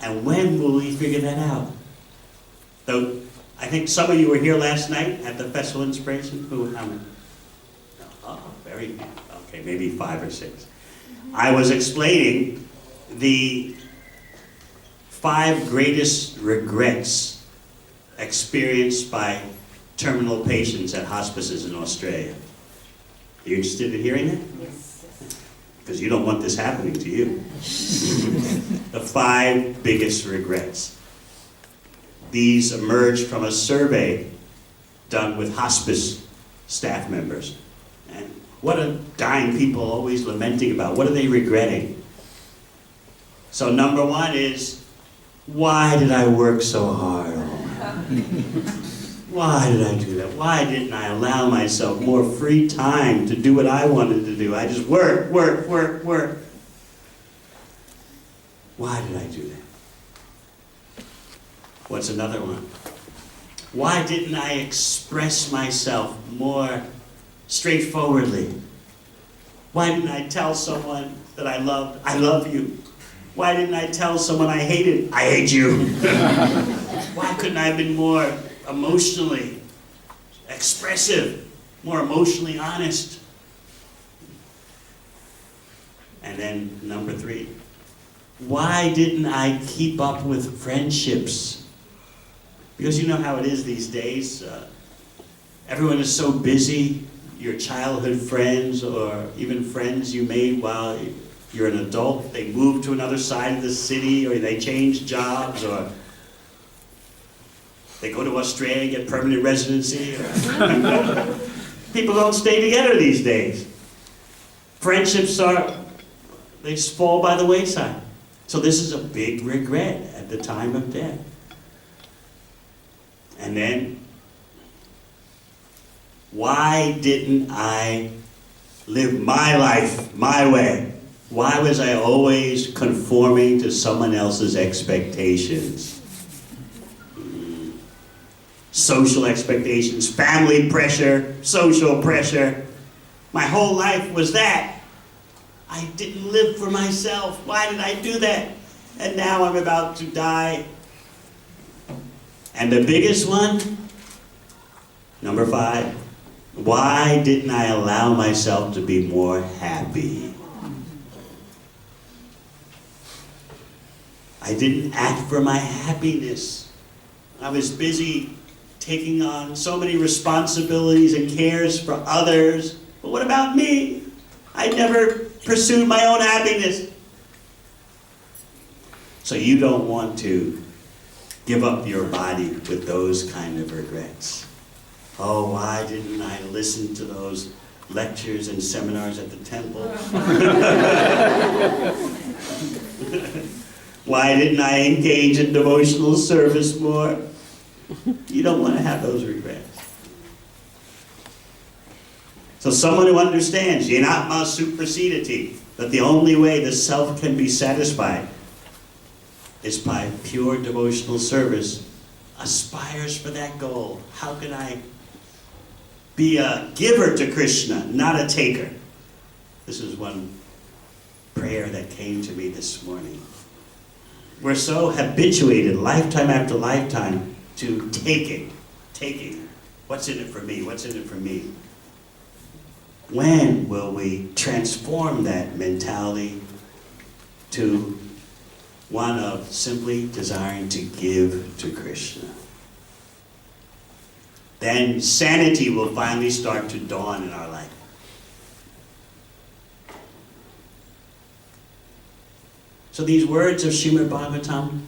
And when will we figure that out? Though I think some of you were here last night at the Festival of Inspiration. How many? Oh, very few. Okay, maybe 5 or 6. I was explaining the 5 greatest regrets experienced by terminal patients at hospices in Australia. Are you interested in hearing that? Yes. Because you don't want this happening to you. The 5 biggest regrets. These emerged from a survey done with hospice staff members. And what are dying people always lamenting about? What are they regretting? So number 1 is, why did I work so hard? Why did I do that? Why didn't I allow myself more free time to do what I wanted to do? I just work. Why did I do that? What's another one? Why didn't I express myself more straightforwardly? Why didn't I tell someone that I love you? Why didn't I tell someone I hated, I hate you? Why couldn't I have been more emotionally expressive? more emotionally honest. And then number 3, why didn't I keep up with friendships? Because you know how it is these days. Everyone is so busy. Your childhood friends, or even friends you made while you're an adult, they move to another side of the city, or they change jobs, or they go to Australia, get permanent residency. People don't stay together these days. Friendships they just fall by the wayside. So this is a big regret at the time of death. And then, why didn't I live my life my way? Why was I always conforming to someone else's expectations? Social expectations, family pressure, social pressure. My whole life was that. I didn't live for myself. Why did I do that? And now I'm about to die. And the biggest one, number 5, why didn't I allow myself to be more happy? I didn't act for my happiness. I was busy taking on so many responsibilities and cares for others. But what about me? I never pursued my own happiness. So you don't want to give up your body with those kind of regrets. Oh, why didn't I listen to those lectures and seminars at the temple? Why didn't I engage in devotional service more? You don't want to have those regrets. So someone who understands yenatma suprasidati, that the only way the self can be satisfied is by pure devotional service, aspires for that goal. How can I be a giver to Krishna, not a taker? This is one prayer that came to me this morning. We're so habituated, lifetime after lifetime, to taking. What's in it for me? What's in it for me? When will we transform that mentality to one of simply desiring to give to Krishna? Then sanity will finally start to dawn in our life. So these words of Srimad Bhagavatam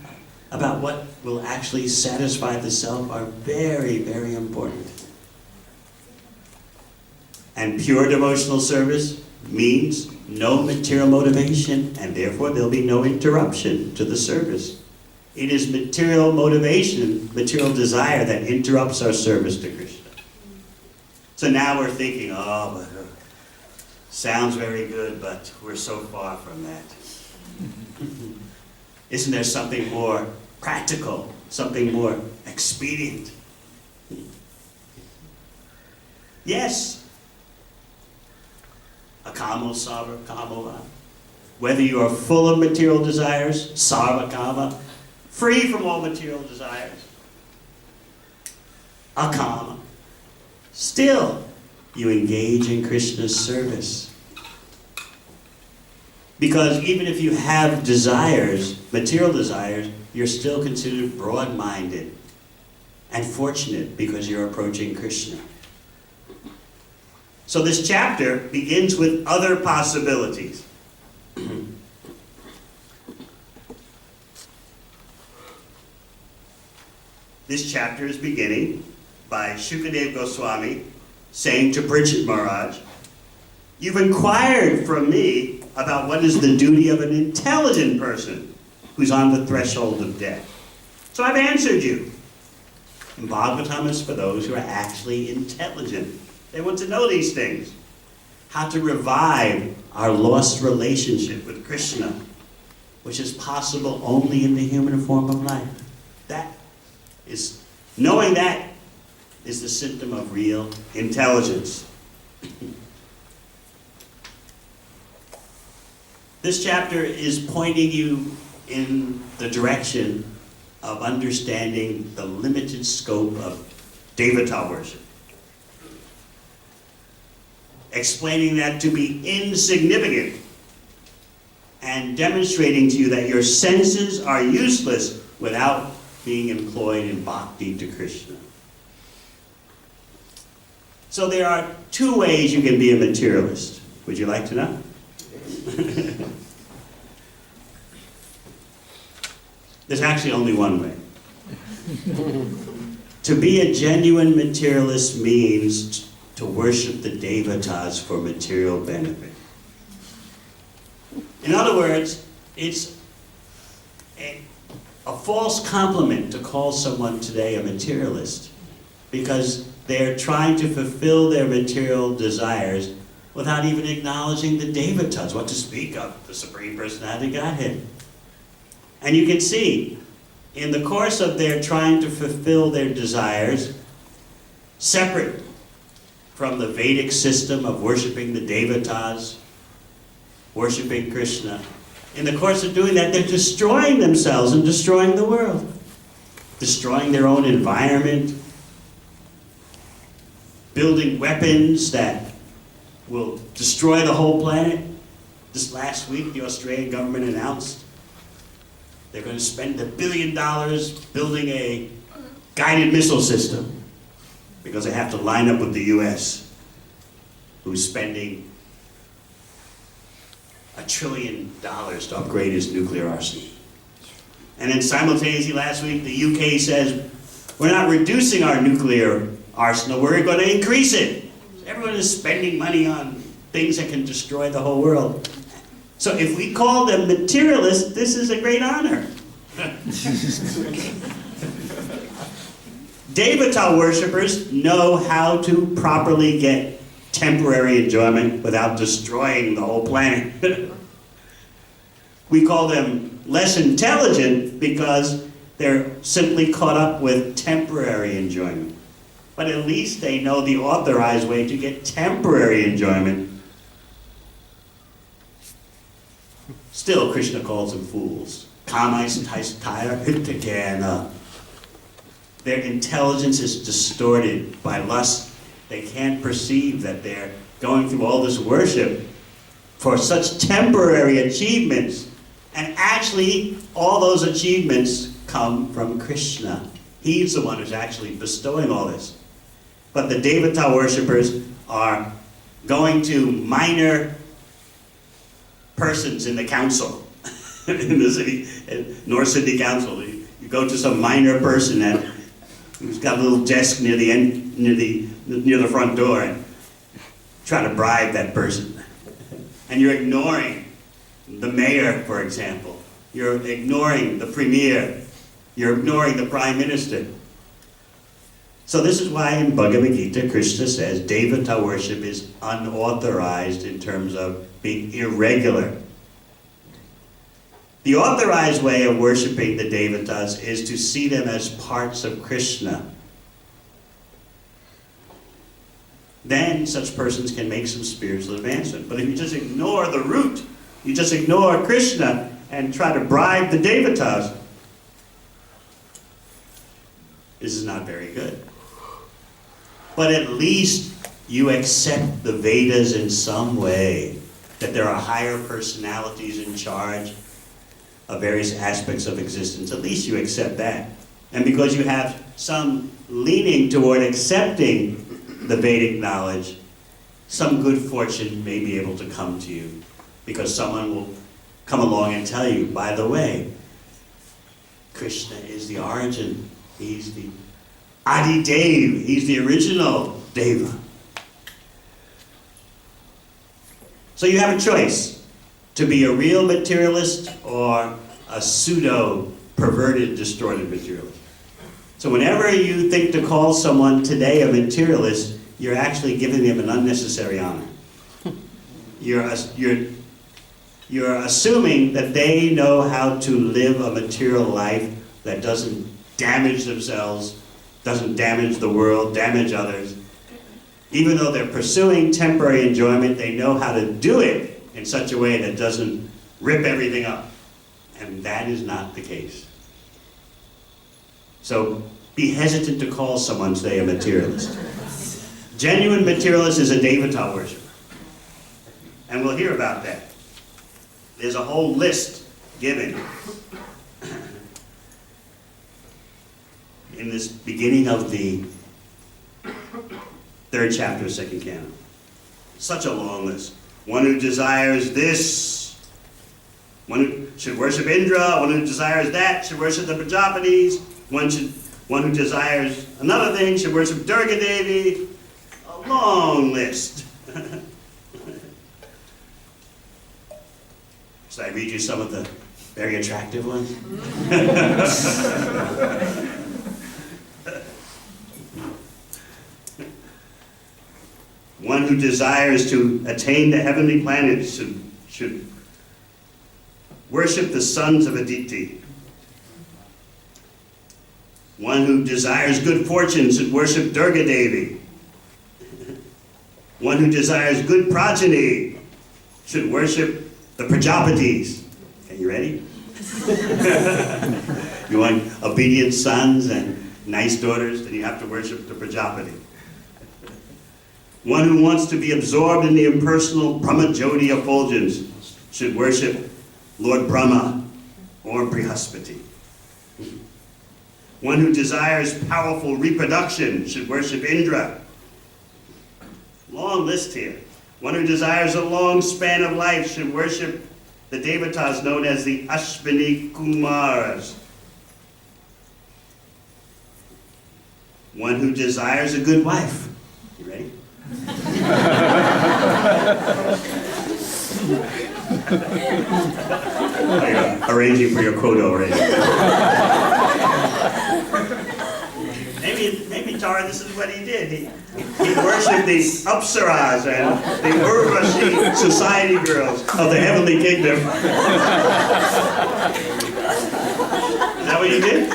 about what will actually satisfy the self are very, very important. And pure devotional service means no material motivation, and therefore there'll be no interruption to the service. It is material motivation, material desire that interrupts our service to Krishna. So now we're thinking, sounds very good, but we're so far from that. Isn't there something more practical, something more expedient? Yes. Akamo sarva kamo va. Whether you are full of material desires, sarva kama, free from all material desires, akama, still you engage in Krishna's service. Because even if you have desires, material desires, you're still considered broad-minded and fortunate because you're approaching Krishna. So this chapter begins with other possibilities. This chapter is beginning by Shukadeva Goswami saying to Parikshit Maharaj, "You've inquired from me about what is the duty of an intelligent person who's on the threshold of death. So I've answered you. And Bhagavatam is for those who are actually intelligent. They want to know these things. How to revive our lost relationship with Krishna, which is possible only in the human form of life. Knowing that is the symptom of real intelligence." This chapter is pointing you in the direction of understanding the limited scope of devata worship. explaining that to be insignificant, and demonstrating to you that your senses are useless without being employed in bhakti to Krishna. So there are two ways you can be a materialist. Would you like to know? There's actually only one way. To be a genuine materialist means to worship the devotees for material benefit. In other words, it's a false compliment to call someone today a materialist, because they're trying to fulfill their material desires without even acknowledging the devotees, what to speak of, the Supreme Personality of Godhead. And you can see, in the course of their trying to fulfill their desires, separate from the Vedic system of worshiping the devotees, worshiping Krishna, in the course of doing that, they're destroying themselves and destroying the world, destroying their own environment, building weapons that will destroy the whole planet. Just last week, the Australian government announced they're going to spend $1 billion building a guided missile system because they have to line up with the US, who's spending $1 trillion to upgrade its nuclear arsenal. And then simultaneously last week, the UK says, we're not reducing our nuclear arsenal, we're going to increase it. Everyone is spending money on things that can destroy the whole world. So if we call them materialists, this is a great honor. Devata worshippers know how to properly get temporary enjoyment without destroying the whole planet. We call them less intelligent because they're simply caught up with temporary enjoyment. But at least they know the authorized way to get temporary enjoyment. Still, Krishna calls them fools. Their intelligence is distorted by lust. They can't perceive that they're going through all this worship for such temporary achievements. And actually, all those achievements come from Krishna. He's the one who's actually bestowing all this. But the Devata worshippers are going to minor persons in the council, in the city, North Sydney Council. You go to some minor person who's got a little desk near the front door and try to bribe that person. And you're ignoring the mayor, for example. You're ignoring the premier. You're ignoring the prime minister. So this is why in Bhagavad Gita, Krishna says Devata worship is unauthorized in terms of being irregular. The authorized way of worshiping the Devatas is to see them as parts of Krishna. Then such persons can make some spiritual advancement. But if you just ignore the root, you just ignore Krishna and try to bribe the Devatas, this is not very good. But at least you accept the Vedas in some way, that there are higher personalities in charge of various aspects of existence. At least you accept that. And because you have some leaning toward accepting the Vedic knowledge, some good fortune may be able to come to you, because someone will come along and tell you, by the way, Krishna is the origin. He's the Adi Dev. He's the original Deva. So you have a choice to be a real materialist or a pseudo-perverted, distorted materialist. So whenever you think to call someone today a materialist, you're actually giving them an unnecessary honor. You're assuming that they know how to live a material life that doesn't damage themselves, doesn't damage the world, damage others. Even though they're pursuing temporary enjoyment, they know how to do it in such a way that doesn't rip everything up. And that is not the case. So be hesitant to call someone today a materialist. Genuine materialist is a Devata worshiper. And we'll hear about that. There's a whole list given in this beginning of the 3rd chapter of 2nd Canon. Such a long list. One who desires this, one who should worship Indra, one who desires that should worship the Prajapatis, one who desires another thing should worship Durga Devi. A long list. Should I read you some of the very attractive ones? One who desires to attain the heavenly planets should worship the sons of Aditi. One who desires good fortune should worship Durga Devi. One who desires good progeny should worship the Prajapatis. Okay, you ready? You want obedient sons and nice daughters, then you have to worship the Prajapati. One who wants to be absorbed in the impersonal Brahmajyoti effulgence should worship Lord Brahma or Brihaspati. One who desires powerful reproduction should worship Indra. Long list here. One who desires a long span of life should worship the devatas known as the Ashwini Kumaras. One who desires a good wife. You ready? Arranging for your quota already. Maybe Tara, this is what he did. He worshipped the Apsaras and the Urvashi society girls of the heavenly kingdom. Is that what you did?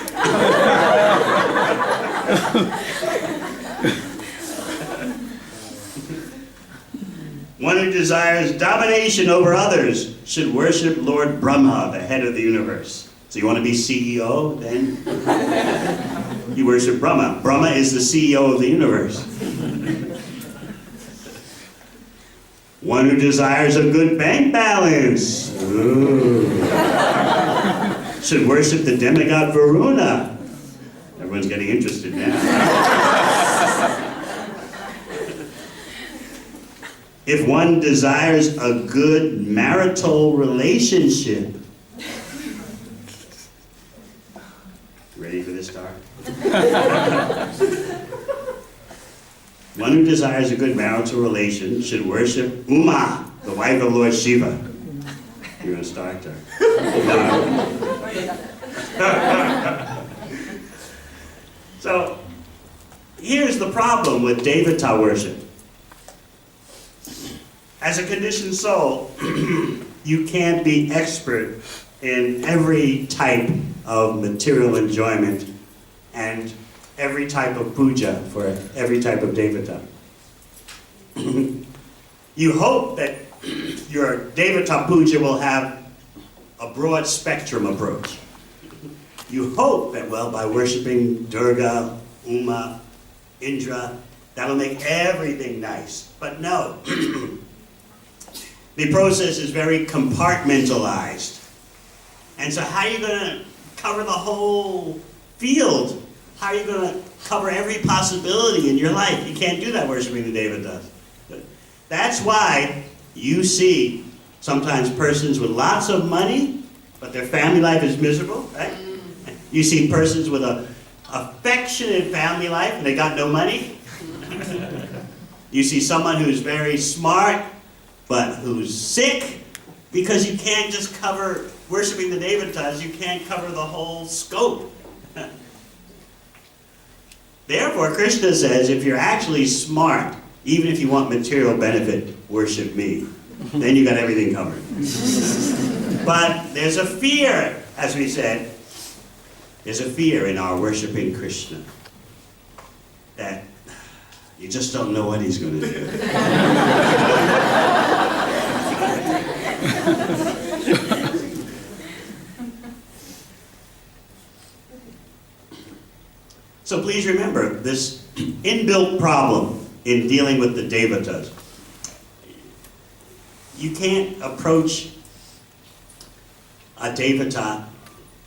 One who desires domination over others should worship Lord Brahma, the head of the universe. So you want to be CEO? Then you worship Brahma. Brahma is the CEO of the universe. One who desires a good bank balance should worship the demigod Varuna. Everyone's getting interested now. If one desires a good marital relationship. Ready for this, Tara? One who desires a good marital relation should worship Uma, the wife of Lord Shiva. You're going to start, Tara? So, here's the problem with Devata worship. As a conditioned soul, you can't be expert in every type of material enjoyment and every type of puja for every type of devata. You hope that your devata puja will have a broad spectrum approach. You hope that, well, by worshiping Durga, Uma, Indra, that'll make everything nice. But no. The process is very compartmentalized. And so how are you going to cover the whole field? How are you going to cover every possibility in your life? You can't do that worshiping the devatas. That's why you see sometimes persons with lots of money, but their family life is miserable, right? You see persons with an affectionate family life and they got no money. You see someone who's very smart, but who's sick, because you can't just cover worshiping the devatas, you can't cover the whole scope. Therefore, Krishna says, if you're actually smart, even if you want material benefit, worship me. Then you got everything covered. But there's a fear, as we said, there's a fear in our worshiping Krishna that you just don't know what he's going to do. So please remember this inbuilt problem in dealing with the devatas. You can't approach a devata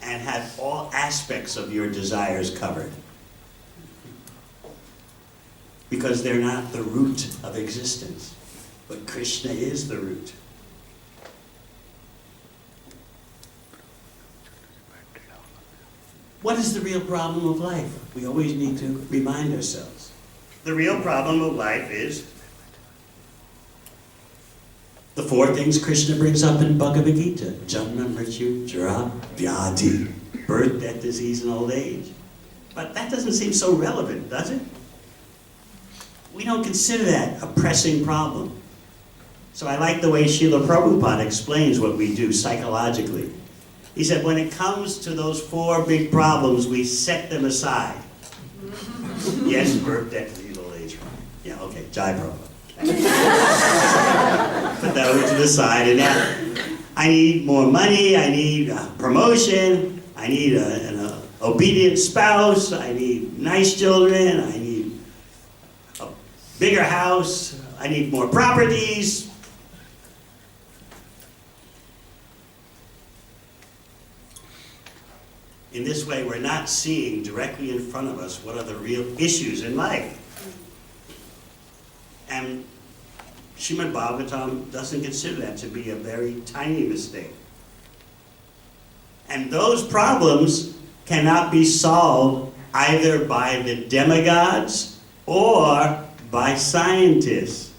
and have all aspects of your desires covered, because they're not the root of existence. But Krishna is the root. What is the real problem of life? We always need to remind ourselves. The real problem of life is the four things Krishna brings up in Bhagavad Gita: Janma, Mrityu, Jara, Vyadhi, birth, death, disease, and old age. But that doesn't seem so relevant, does it? We don't consider that a pressing problem. So I like the way Srila Prabhupada explains what we do psychologically. He said, when it comes to those four big problems, we set them aside. Yes, birth, death, disease, old age. Yeah, okay, Jai Prabhupada. Put that over to the side, and now I need more money, I need promotion, I need an obedient spouse, I need nice children, I need a bigger house, I need more properties. In this way, we're not seeing directly in front of us what are the real issues in life. And Srimad Bhagavatam doesn't consider that to be a very tiny mistake. And those problems cannot be solved either by the demigods or by scientists.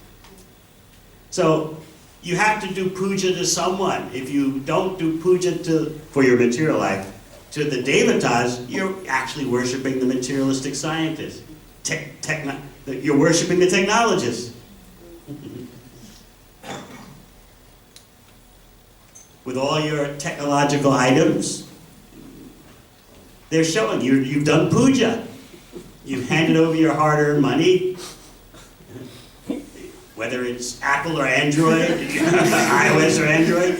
So you have to do puja to someone. If you don't do puja for your material life, to the devatas, you're actually worshiping the materialistic scientists. You're worshiping the technologists. With all your technological items, they're showing you've done puja. You've handed over your hard-earned money, whether it's Apple or Android, iOS or Android,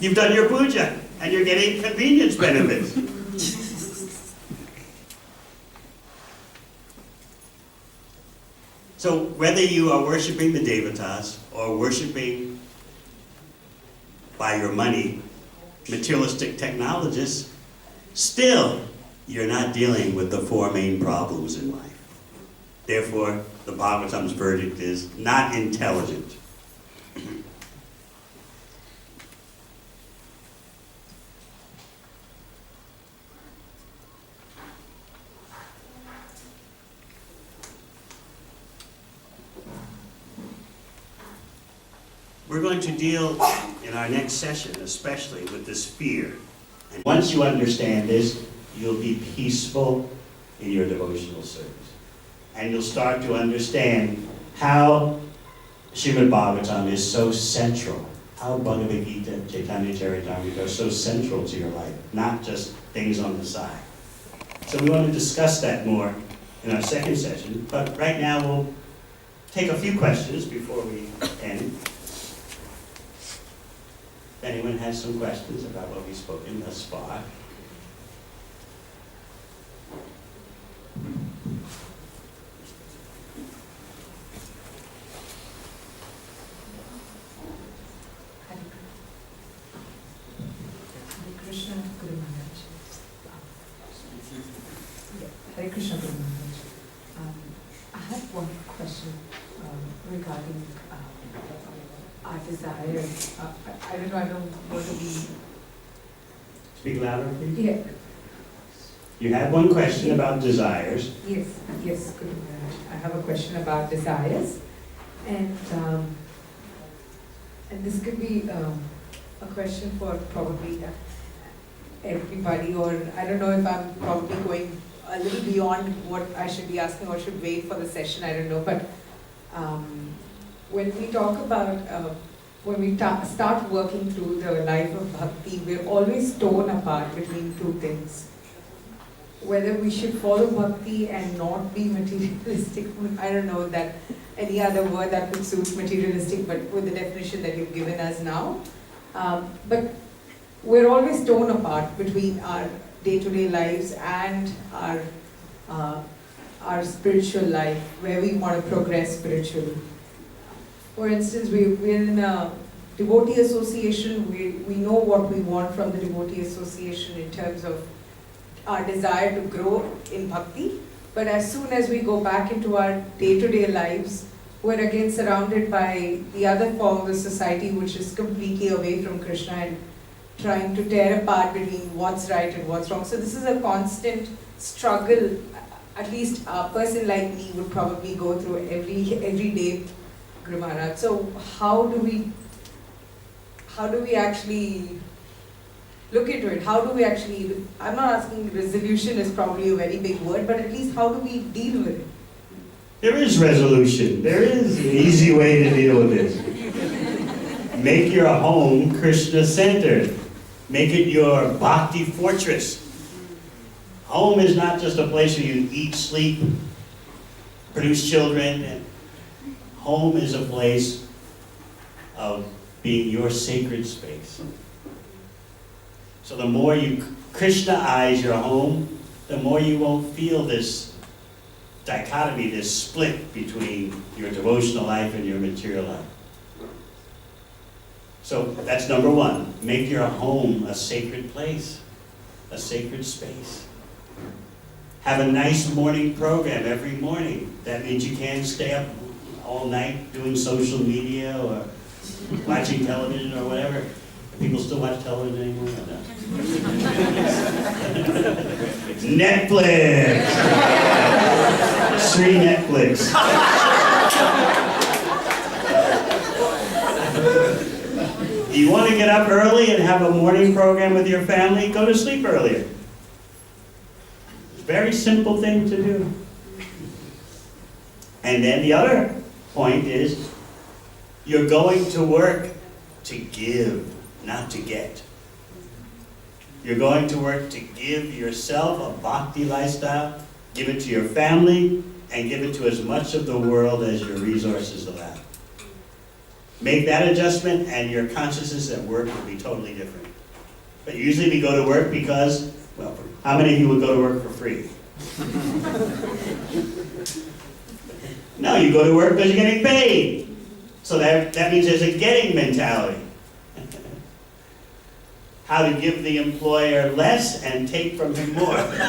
you've done your puja. And you're getting convenience benefits. So whether you are worshiping the devatas or worshiping by your money materialistic technologists, still you're not dealing with the four main problems in life. Therefore, the Bhagavatam's verdict is not intelligent. We're going to deal in our next session especially with this fear. And once you understand this, you'll be peaceful in your devotional service. And you'll start to understand how Srimad Bhagavatam is so central, how Bhagavad Gita, Chaitanya Charitamrita are so central to your life, not just things on the side. So we want to discuss that more in our second session, but right now we'll take a few questions before we end. If anyone has some questions about what we've spoken thus far. Hare Krishna, Guru Maharaj. Hare Krishna, Guru Maharaj. I have one question regarding our desires. I don't know what to be. Speak louder, please. Yeah. You have one question about desires. Yes, Guru Maharaj. I have a question about desires, and this could be a question for probably everybody, or I don't know if I'm probably going a little beyond what I should be asking or should wait for the session, I don't know, but when we talk about, when we start working through the life of bhakti, we're always torn apart between two things. Whether we should follow bhakti and not be materialistic, I don't know that any other word that would suit materialistic, but with the definition that you've given us now. But we're always torn apart between our day-to-day lives and our spiritual life, where we want to progress spiritually. For instance, we're in a devotee association, we know what we want from the devotee association in terms of our desire to grow in bhakti. But as soon as we go back into our day-to-day lives, we're again surrounded by the other form of society which is completely away from Krishna and trying to tear apart between what's right and what's wrong. So this is a constant struggle, at least a person like me would probably go through every day, Guru Maharaj. So how do we actually look into it? How do we actually, I'm not asking resolution is probably a very big word, but at least how do we deal with it? There is resolution. There is an easy way to deal with this. Make your home Krishna-centered. Make it your bhakti fortress. Home is not just a place where you eat, sleep, produce children. And home is a place of being your sacred space. So the more you Krishna-ize your home, the more you won't feel this dichotomy, this split between your devotional life and your material life. So that's number one. Make your home a sacred place, a sacred space. Have a nice morning program every morning. That means you can't stay up all night doing social media or watching television or whatever. People still watch television anymore? No. Netflix! Free Netflix. You want to get up early and have a morning program with your family? Go to sleep earlier. It's a very simple thing to do. And then the other point is, you're going to work to give, not to get. You're going to work to give yourself a bhakti lifestyle, give it to your family, and give it to as much of the world as your resources allow. Make that adjustment and your consciousness at work will be totally different. But usually we go to work because, well, how many of you would go to work for free? No, you go to work because you're getting paid. So that means there's a getting mentality. How to give the employer less and take from him more. Right?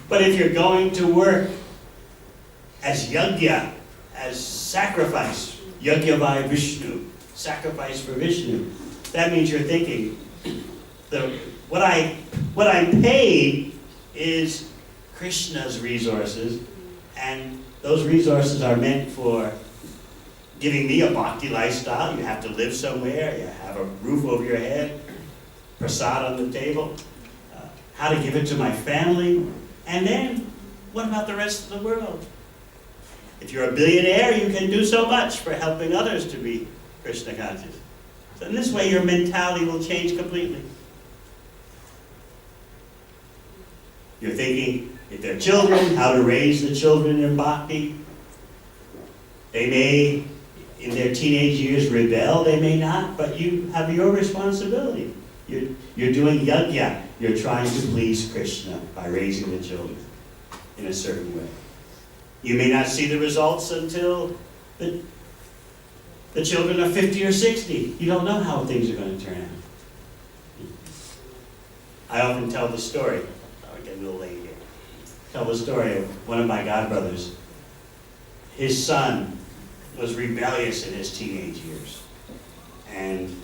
But if you're going to work as yajna, as sacrifice, yajna by Vishnu, sacrifice for Vishnu, that means you're thinking, what I'm paid is Krishna's resources, and those resources are meant for giving me a bhakti lifestyle. You have to live somewhere, you have a roof over your head, prasad on the table, how to give it to my family, and then what about the rest of the world? If you're a billionaire, you can do so much for helping others to be Krishna conscious. So in this way, your mentality will change completely. You're thinking, if they're children, how to raise the children in bhakti. They may, in their teenage years, rebel, they may not, but you have your responsibility. You're doing yajna. You're trying to please Krishna by raising the children in a certain way. You may not see the results until the children are 50 or 60. You don't know how things are going to turn out. I often tell the story. I'll get a little late here. Tell the story of one of my godbrothers. His son was rebellious in his teenage years. And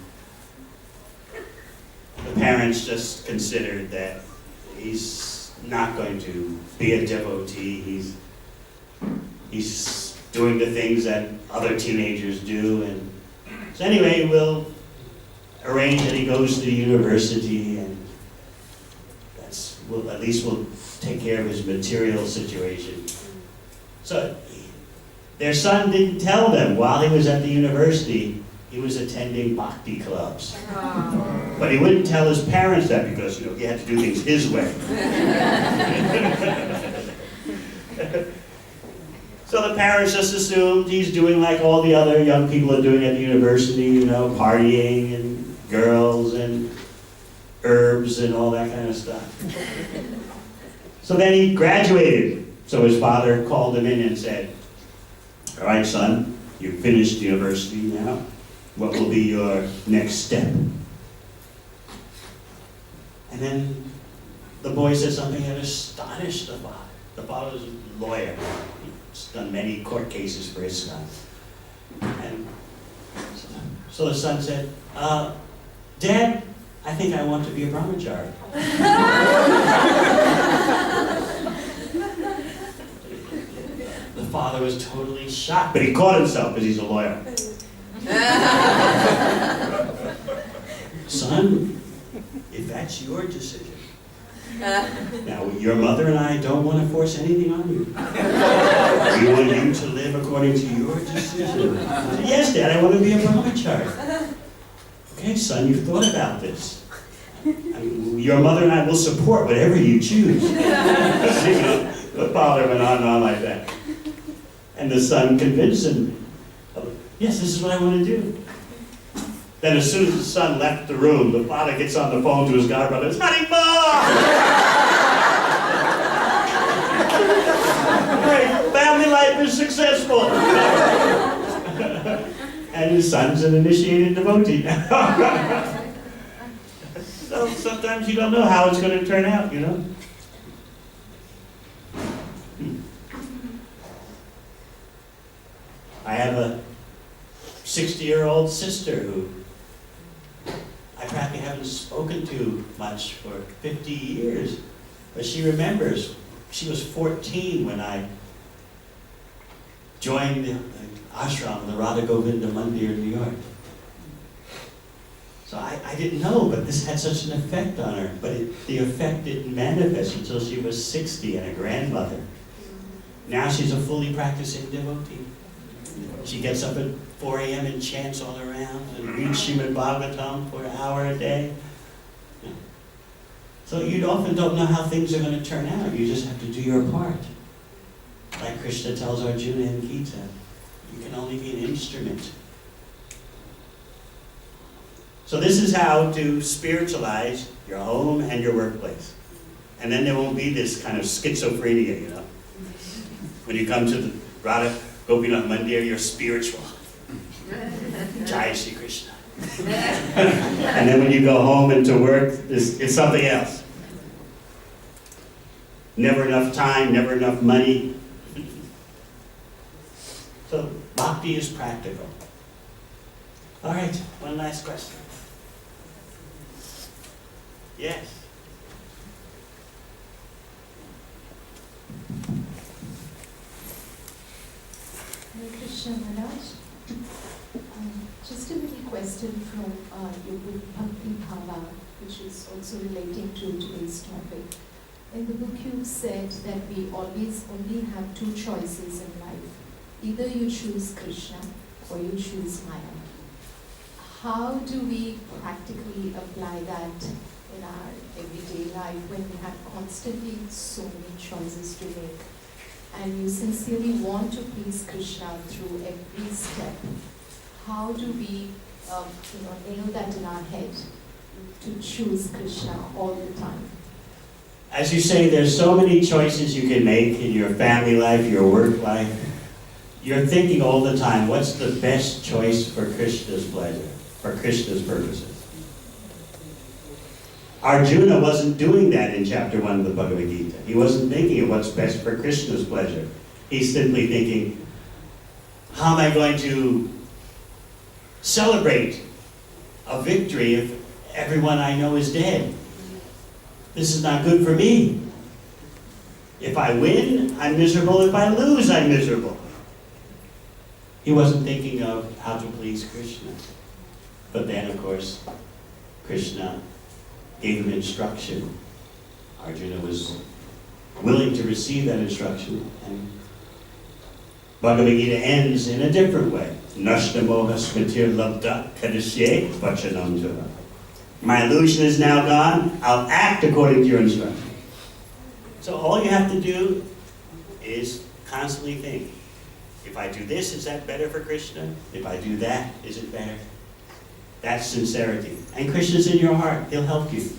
the parents just considered that he's not going to be a devotee. He's doing the things that other teenagers do. And so anyway, we'll arrange that he goes to the university, and at least we'll take care of his material situation. So their son didn't tell them while he was at the university he was attending bhakti clubs. But he wouldn't tell his parents that because, he had to do things his way. So the parents just assumed he's doing like all the other young people are doing at the university, partying and girls and herbs and all that kind of stuff. So then he graduated So his father called him in and said, all right, son, you've finished university now. What will be your next step? And then the boy said something that astonished the father. The father was a lawyer. He's done many court cases for ISKCON. And so the son said, Dad, I think I want to be a brahmachari. The father was totally shocked, but he caught himself because he's a lawyer. Son, if that's your decision. Now, your mother and I don't want to force anything on you. We want you to live according to your decision. Yes, Dad, I want to be a brahmachari. Okay, son, you've thought about this. I mean, your mother and I will support whatever you choose. The father went on and on like that. And the son convinced him, yes, this is what I want to do. Then as soon as the son left the room, the father gets on the phone to his godbrother, it's Honey Great, family life is successful. And his son's an initiated devotee. So sometimes you don't know how it's going to turn out, you know. I have a 60-year-old sister who I practically haven't spoken to much for 50 years. But she remembers, she was 14 when I joined the ashram, the Radha Govinda Mandir in New York. So I didn't know, but this had such an effect on her. But the effect didn't manifest until she was 60 and a grandmother. Now she's a fully practicing devotee. She gets up at 4 a.m. and chants all around and reads Srimad Bhagavatam for an hour a day. So you often don't know how things are going to turn out. You just have to do your part. Like Krishna tells Arjuna in Gita, you can only be an instrument. So this is how to spiritualize your home and your workplace. And then there won't be this kind of schizophrenia, you know. When you come to the Radha Gopinath Mandir, you're spiritual. Jai Shri Krishna. And then when you go home and to work, it's something else. Never enough time, never enough money. So bhakti is practical. All right, one last question. Yes. Hare Krishna Maharaj. Just a little question from your book Bhakti Bhava, which is also relating to today's topic. In the book you said that we always only have two choices in life. Either you choose Krishna or you choose Maya. How do we practically apply that in our everyday life when we have constantly so many choices to make? And you sincerely want to please Krishna through every step. How do we nail that in our head to choose Krishna all the time? As you say, there's so many choices you can make in your family life, your work life. You're thinking all the time, what's the best choice for Krishna's pleasure, for Krishna's purposes? Arjuna wasn't doing that in chapter 1 of the Bhagavad Gita. He wasn't thinking of what's best for Krishna's pleasure. He's simply thinking, how am I going to celebrate a victory if everyone I know is dead? This is not good for me. If I win, I'm miserable. If I lose, I'm miserable. He wasn't thinking of how to please Krishna. But then, of course, Krishna gave him instruction. Arjuna was willing to receive that instruction. And Bhagavad Gita ends in a different way. Nashtamoha smitir labda kadisye vachanam java. My illusion is now gone. I'll act according to your instruction. So all you have to do is constantly think. If I do this, is that better for Krishna? If I do that, is it better? That's sincerity. And Krishna's in your heart. He'll help you.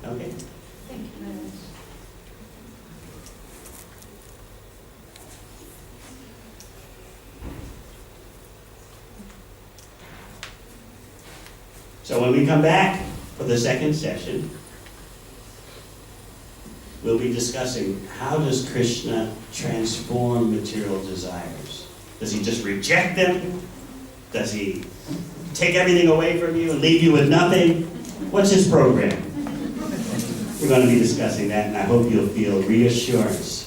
Okay? Thank you very much. So when we come back for the second session, we'll be discussing how does Krishna transform material desires? Does he just reject them? Does he take everything away from you and leave you with nothing? What's his program? We're going to be discussing that, and I hope you'll feel reassurance.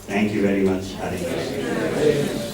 Thank you very much. Hare Krishna.